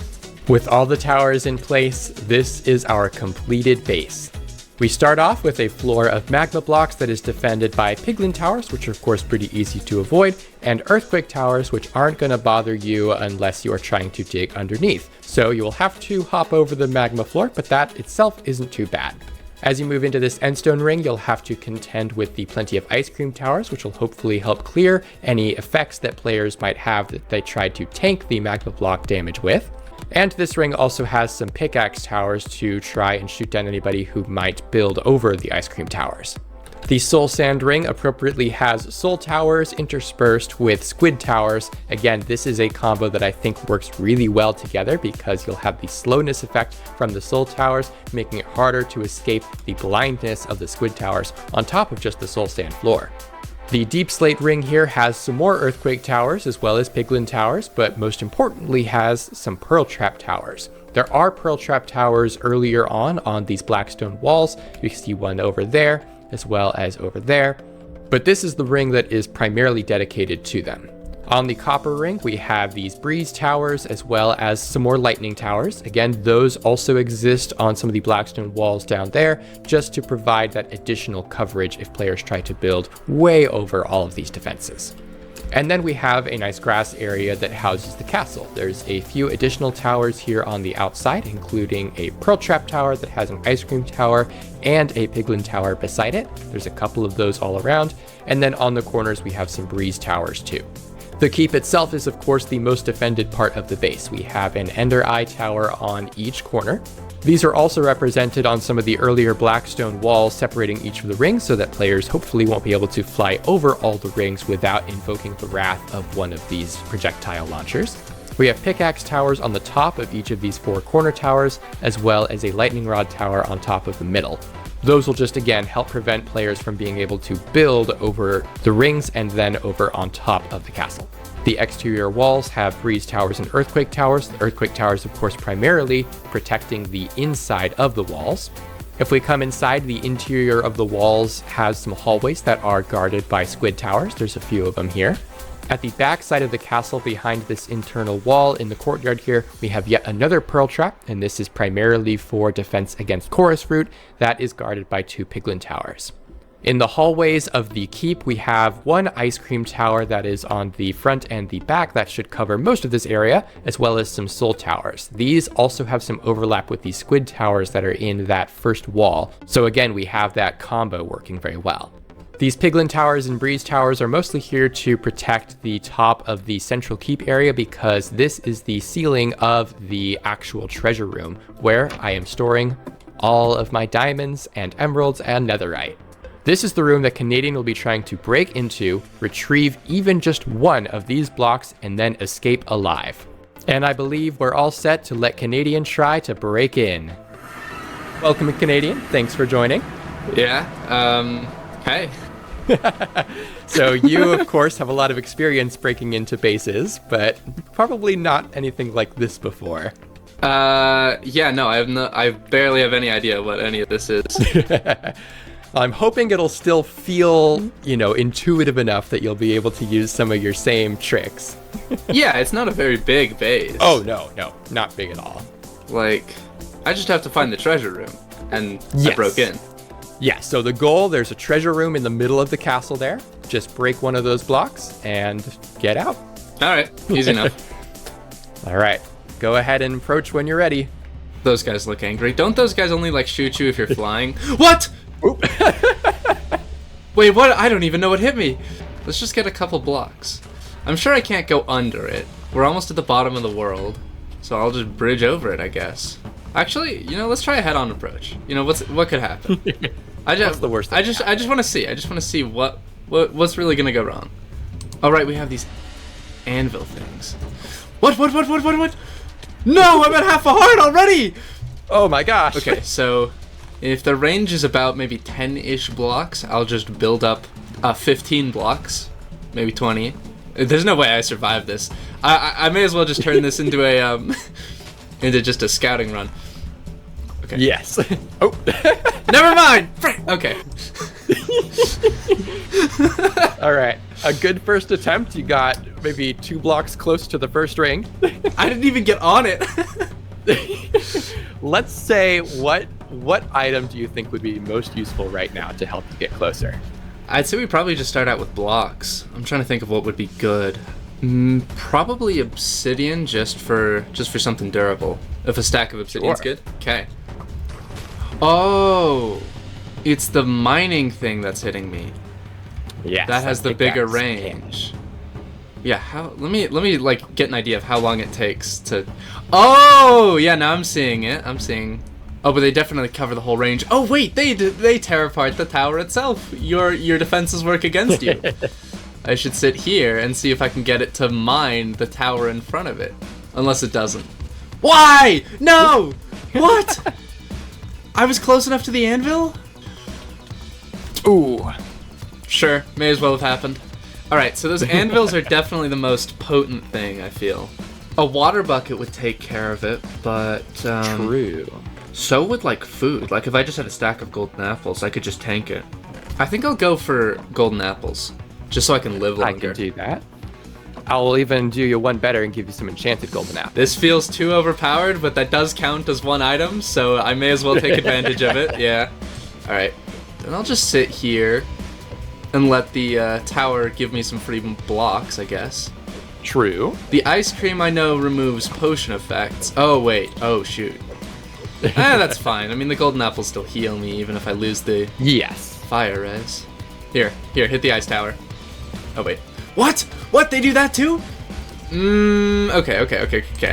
With all the towers in place, this is our completed base. We start off with a floor of magma blocks that is defended by Piglin Towers, which are of course pretty easy to avoid, and Earthquake Towers, which aren't going to bother you unless you are trying to dig underneath. So you will have to hop over the magma floor, but that itself isn't too bad. As you move into this endstone ring, you'll have to contend with the plenty of Ice Cream Towers, which will hopefully help clear any effects that players might have that they tried to tank the magma block damage with. And this ring also has some Pickaxe Towers to try and shoot down anybody who might build over the Ice Cream Towers. The Soul Sand ring appropriately has Soul Towers interspersed with Squid Towers. Again, this is a combo that I think works really well together because you'll have the slowness effect from the Soul Towers, making it harder to escape the blindness of the Squid Towers on top of just the Soul Sand floor. The Deep Slate ring here has some more Earthquake Towers as well as Piglin Towers, but most importantly has some Pearl Trap Towers. There are Pearl Trap Towers earlier on these blackstone walls. You can see one over there as well as over there, but this is the ring that is primarily dedicated to them. On the copper ring, we have these Breeze Towers as well as some more Lightning Towers. Again, those also exist on some of the blackstone walls down there, just to provide that additional coverage if players try to build way over all of these defenses. And then we have a nice grass area that houses the castle. There's a few additional towers here on the outside, including a Pearl Trap Tower that has an Ice Cream Tower and a Piglin Tower beside it. There's a couple of those all around. And then on the corners, we have some Breeze Towers too. The keep itself is of course the most defended part of the base. We have an Ender Eye Tower on each corner. These are also represented on some of the earlier blackstone walls separating each of the rings so that players hopefully won't be able to fly over all the rings without invoking the wrath of one of these projectile launchers. We have Pickaxe Towers on the top of each of these 4 corner towers, as well as a Lightning Rod Tower on top of the middle. Those will just again help prevent players from being able to build over the rings and then over on top of the castle. The exterior walls have Breeze Towers and Earthquake Towers. The Earthquake Towers, of course, primarily protecting the inside of the walls. If we come inside, the interior of the walls has some hallways that are guarded by squid towers. There's a few of them here. At the back side of the castle, behind this internal wall in the courtyard here, we have yet another pearl trap, and this is primarily for defense against chorus fruit that is guarded by 2 piglin towers. In the hallways of the keep, we have one ice cream tower that is on the front and the back that should cover most of this area, as well as some soul towers. These also have some overlap with the squid towers that are in that first wall. So again, we have that combo working very well. These piglin towers and breeze towers are mostly here to protect the top of the central keep area because this is the ceiling of the actual treasure room where I am storing all of my diamonds and emeralds and netherite. This is the room that Canadian will be trying to break into, retrieve even just one of these blocks, and then escape alive. And I believe we're all set to let Canadian try to break in. Welcome, Canadian. Thanks for joining. Yeah, hey. So you, of course, have a lot of experience breaking into bases, but probably not anything like this before. Yeah, no, I barely have any idea what any of this is. I'm hoping it'll still feel, intuitive enough that you'll be able to use some of your same tricks. Yeah, it's not a very big base. Oh, no, not big at all. Like, I just have to find the treasure room, and yes. I broke in. Yeah, so the goal, there's a treasure room in the middle of the castle there. Just break one of those blocks and get out. All right, easy enough. All right, go ahead and approach when you're ready. Those guys look angry. Don't those guys only, shoot you if you're flying? What? Wait, what? I don't even know what hit me. Let's just get a couple blocks. I'm sure I can't go under it. We're almost at the bottom of the world, so I'll just bridge over it, I guess. Actually, let's try a head-on approach. What could happen? What's the worst? I just want to see. I just want to see what's really gonna go wrong. All right, we have these anvil things. What? No, I'm at half a heart already. Oh my gosh. Okay, so if the range is about maybe 10-ish blocks, I'll just build up 15 blocks, maybe 20. There's no way I survive this. I may as well just turn this into a into just a scouting run. Okay. Yes. Oh. Never mind. Okay. All right. A good first attempt. You got maybe 2 blocks close to the first ring. I didn't even get on it. Let's say what item do you think would be most useful right now to help you get closer? I'd say we probably just start out with blocks. I'm trying to think of what would be good. Probably obsidian, just for something durable. If a stack of obsidian's good. Okay. Oh, it's the mining thing that's hitting me. Yeah. That has the bigger range. Yeah. Let me get an idea of how long it takes to. Oh, yeah. Now I'm seeing it. Oh, but they definitely cover the whole range. Oh wait, they tear apart the tower itself. Your defenses work against you. I should sit here and see if I can get it to mine the tower in front of it. Unless it doesn't. Why? No! What? I was close enough to the anvil? Ooh. Sure, may as well have happened. Alright, so those anvils are definitely the most potent thing, I feel. A water bucket would take care of it, but True. So would food. If I just had a stack of golden apples, I could just tank it. I think I'll go for golden apples. Just so I can live longer. I can do that. I'll even do you one better and give you some enchanted golden apples. This feels too overpowered, but that does count as one item, so I may as well take advantage of it. Yeah. Alright. Then I'll just sit here and let the tower give me some free blocks, I guess. True. The ice cream I know removes potion effects. Oh, wait. Oh, shoot. That's fine. I mean, the golden apples still heal me, even if I lose the fire res. Here, hit the ice tower. Oh, wait. What? What? They do that too? Okay.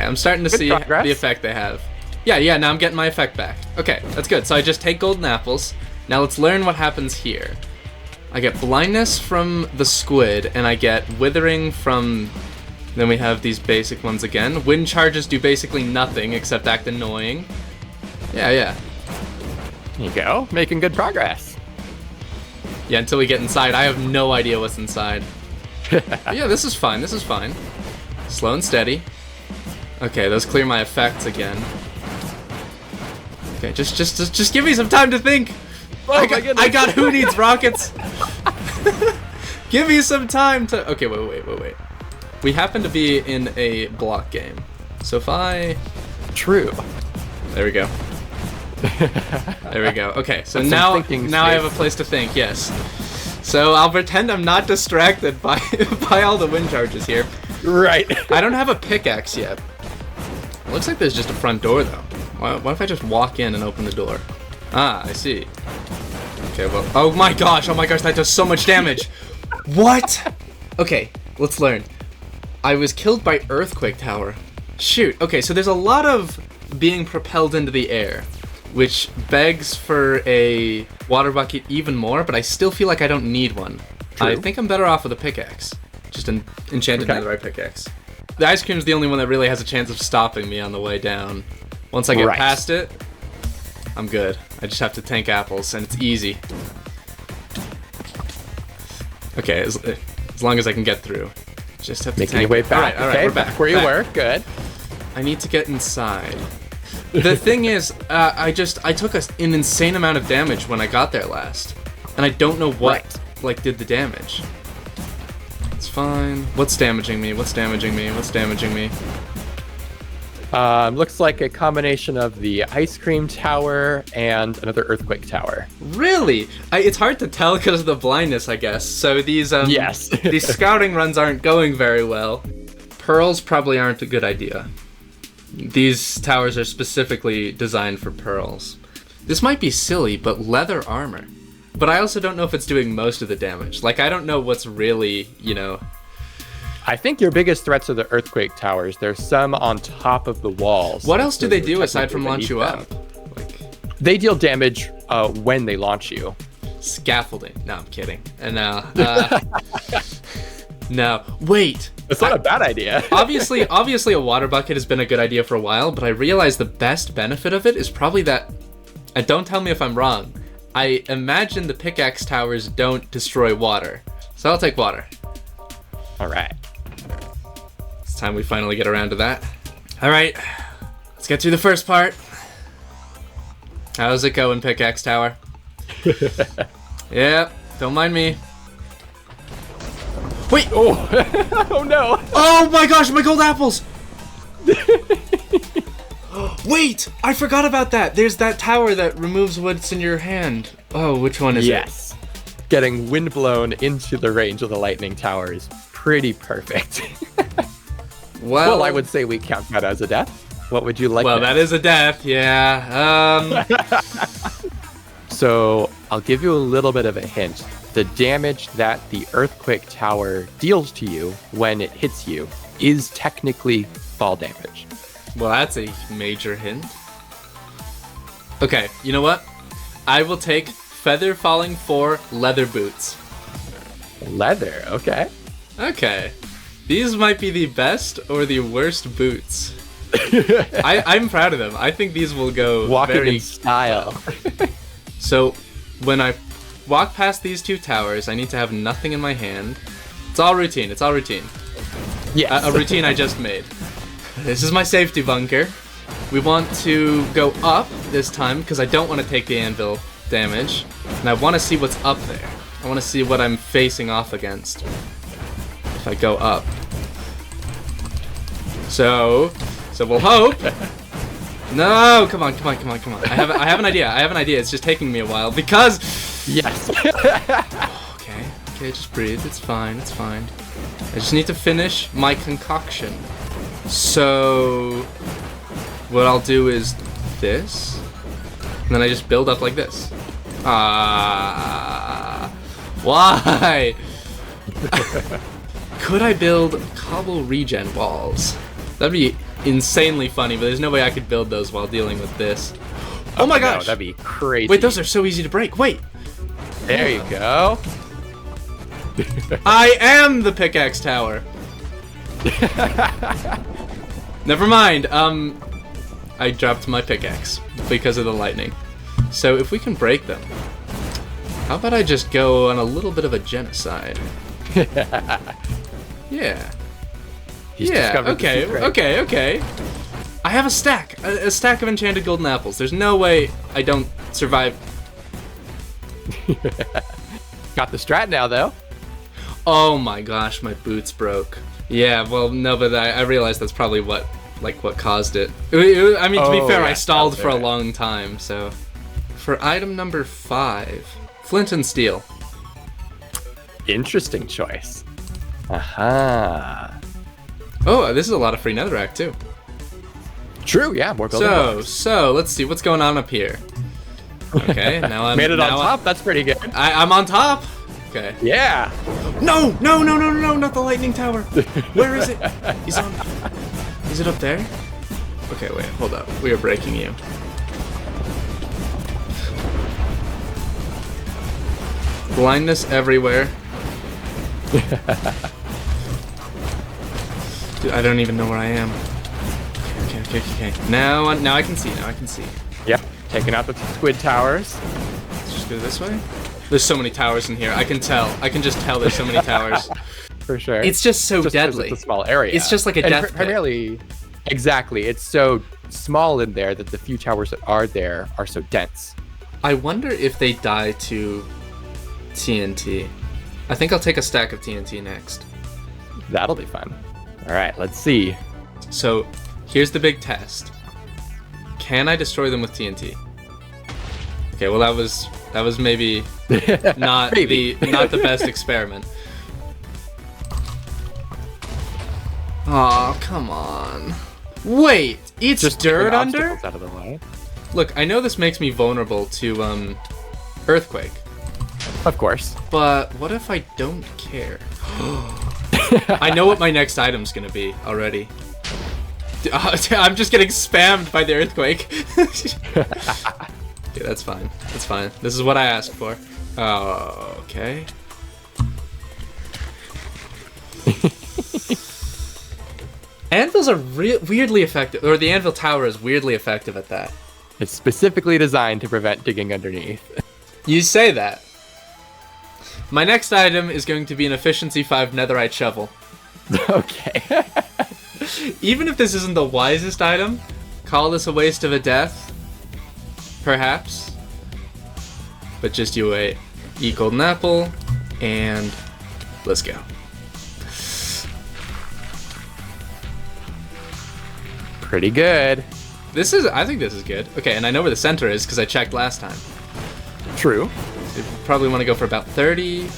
I'm starting to see the effect they have. Yeah, now I'm getting my effect back. Okay, that's good. So I just take golden apples. Now let's learn what happens here. I get blindness from the squid, and I get withering from... Then we have these basic ones again. Wind charges do basically nothing except act annoying. Yeah. There you go. Making good progress. Yeah, until we get inside. I have no idea what's inside. Yeah, this is fine. Slow and steady. Okay, those clear my effects again. Okay, just give me some time to think. Oh my goodness. I got who needs rockets. Give me some time to. Okay, wait. We happen to be in a block game, so if I. True. There we go. There we go. Okay, so That's now some I have a place to think. Yes. So I'll pretend I'm not distracted by by all the wind charges here. Right. I don't have a pickaxe yet. Looks like there's just a front door though. What if I just walk in and open the door? Ah, I see. Okay, well. Oh my gosh, that does so much damage. What? Okay, let's learn. I was killed by Earthquake Tower. Shoot. Okay, so there's a lot of being propelled into the air, which begs for a water bucket even more, but I still feel like I don't need one. True. I think I'm better off with a pickaxe. Just an enchanted Okay. netherite pickaxe. The ice cream's the only one that really has a chance of stopping me on the way down. Once I get Right. past it, I'm good. I just have to tank apples, and it's easy. Okay, as long as I can get through. Just have to Making tank. your way back. All right, okay, we're back. where you back. were. Good. I need to get inside. The thing is, I took an insane amount of damage when I got there last, and I don't know what like did the damage. It's fine. What's damaging me? What's damaging me? What's damaging me? Looks like a combination of the ice cream tower and another earthquake tower. Really? It's hard to tell because of the blindness, I guess. So these Yes. these scouting runs aren't going very well. Pearls probably aren't a good idea. These towers are specifically designed for pearls. This might be silly, but leather armor. But I also don't know if it's doing most of the damage. Like, I don't know what's really, I think your biggest threats are the earthquake towers. There's some on top of the walls. What else do So they you're do aside from launch technically you beneath them. up? Like, They deal damage when they launch you. scaffolding. No, I'm kidding. And no. Wait. It's not a bad idea. Obviously a water bucket has been a good idea for a while, but I realize the best benefit of it is probably that, and don't tell me if I'm wrong, I imagine the pickaxe towers don't destroy water. So I'll take water. All right. It's time we finally get around to that. All right, let's get through the first part. How's it going, Pickaxe Tower? Yeah, don't mind me. Wait! Oh, oh no! Oh my gosh, my gold apples! Wait! I forgot about that. There's that tower that removes what's in your hand. Oh, which one is it? Yes. Getting windblown into the range of the lightning tower is pretty perfect. Well, I would say we count that as a death. What would you like? Well, next? that is a death, yeah. So I'll give you a little bit of a hint. The damage that the earthquake tower deals to you when it hits you is technically fall damage. Well, that's a major hint. Okay, you know what? I will take Feather Falling 4 leather boots. Leather, okay. Okay. These might be the best or the worst boots. I'm proud of them. I think these will go Walking very in style. So, when I walk past these two towers, I need to have nothing in my hand. It's all routine. It's all routine. Yes. A routine I just made. This is my safety bunker. We want to go up this time because I don't want to take the anvil damage, and I want to see what's up there. I want to see what I'm facing off against if I go up. So we'll hope. No, come on. I have an idea. It's just taking me a while because. Yes. Okay, just breathe. It's fine. I just need to finish my concoction. So, what I'll do is this, and then I just build up like this. Why? Could I build cobble regen walls? That'd be insanely funny, but there's no way I could build those while dealing with this. Oh my gosh! No, that'd be crazy. Wait, those are so easy to break. Wait. There you go. I am the Pickaxe Tower. Never mind. I dropped my pickaxe because of the lightning. So if we can break them, how about I just go on a little bit of a genocide? Yeah. He's Yeah. discovered the secret. Okay. I have a stack of enchanted golden apples. There's no way I don't survive. Got the strat now, though. Oh my gosh, my boots broke. Yeah, well, no, but I realized that's probably what caused it. I mean, to be fair, I stalled for a long time, so. For item number 5, flint and steel. Interesting choice. Aha. Oh, this is a lot of free netherrack, too. True, yeah, more building blocks. So, let's see, what's going on up here? Okay, now I'm... Made it on top, that's pretty good. I'm on top? Okay. Yeah. No, not the lightning tower. Where is it? Is it up there? Okay, wait, hold up. We are breaking you. Blindness everywhere. Dude, I don't even know where I am. Okay. Now I can see. Yep, taking out the Squid Towers. Let's just go this way. There's so many towers in here. I can just tell there's so many towers. For sure. It's just so deadly. It's a small area. It's just like a death pit. Primarily, exactly. It's so small in there that the few towers that are there are so dense. I wonder if they die to TNT. I think I'll take a stack of TNT next. That'll be fun. All right, let's see. So, here's the big test. Can I destroy them with TNT? Okay, well that was maybe not the best experiment. Oh, come on. Wait, it's just dirt under? Out of the way. Look, I know this makes me vulnerable to earthquake. Of course. But what if I don't care? I know what my next item's gonna be already. I'm just getting spammed by the earthquake. Okay, that's fine. That's fine. This is what I asked for. Oh, okay. Anvils are weirdly effective, or the anvil tower is weirdly effective at that. It's specifically designed to prevent digging underneath. You say that. My next item is going to be an efficiency 5 netherite shovel. Okay. Even if this isn't the wisest item, call this a waste of a death. Perhaps. But just you wait. Eat golden apple, and let's go. Pretty good. I think this is good. Okay, and I know where the center is because I checked last time. True. So you probably want to go for about 30,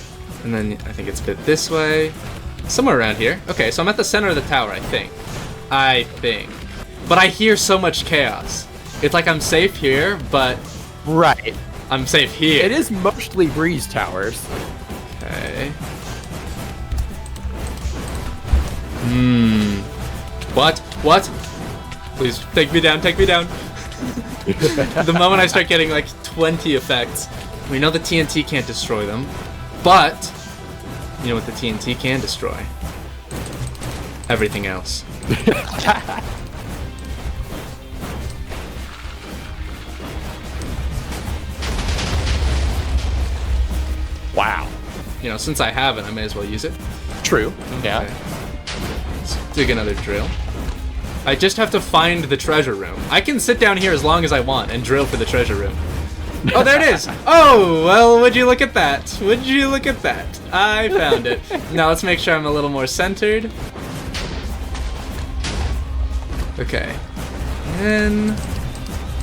and then I think it's a bit this way. Somewhere around here. Okay, so I'm at the center of the tower, I think. But I hear so much chaos. It's like I'm safe here, but... Right. I'm safe here. It is mostly breeze towers. Okay. What? Please, take me down. The moment I start getting like 20 effects, we know the TNT can't destroy them, but you know what the TNT can destroy? Everything else. Wow. You know, since I have it, I may as well use it. True. Yeah. Okay. Let's dig another drill. I just have to find the treasure room. I can sit down here as long as I want and drill for the treasure room. Oh, there it is! Oh, well, would you look at that? I found it. Now let's make sure I'm a little more centered. Okay. And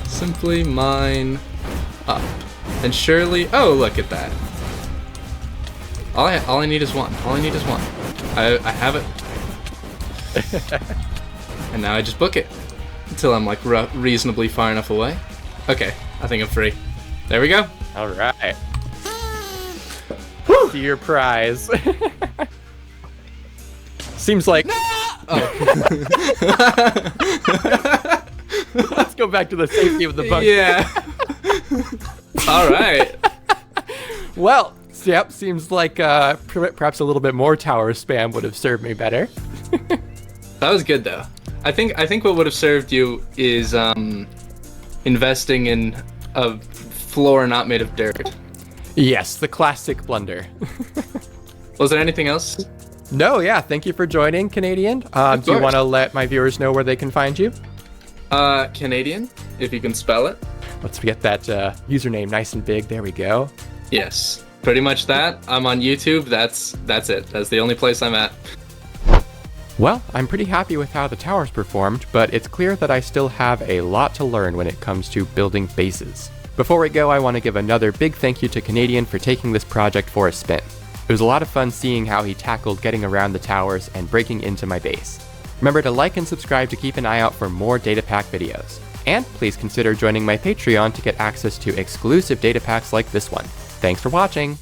simply mine up. And surely... Oh, look at that. All I need is one. I have it. And now I just book it. Until I'm like reasonably far enough away. Okay, I think I'm free. There we go. Alright. See your prize. Seems like... Oh. Let's go back to the safety of the bunker. Yeah. Alright. Well, yep, seems like perhaps a little bit more tower spam would have served me better. That was good though. I think what would have served you is investing in a floor not made of dirt. Yes, the classic blunder. Was there anything else? No, yeah, thank you for joining, Canadian. Do you want to let my viewers know where they can find you? Canadian, if you can spell it. Let's get that username nice and big. There we go. Yes, pretty much that. I'm on YouTube. That's it. That's the only place I'm at. Well, I'm pretty happy with how the towers performed, but it's clear that I still have a lot to learn when it comes to building bases. Before we go, I want to give another big thank you to Canadian for taking this project for a spin. It was a lot of fun seeing how he tackled getting around the towers and breaking into my base. Remember to like and subscribe to keep an eye out for more data pack videos. And please consider joining my Patreon to get access to exclusive data packs like this one. Thanks for watching!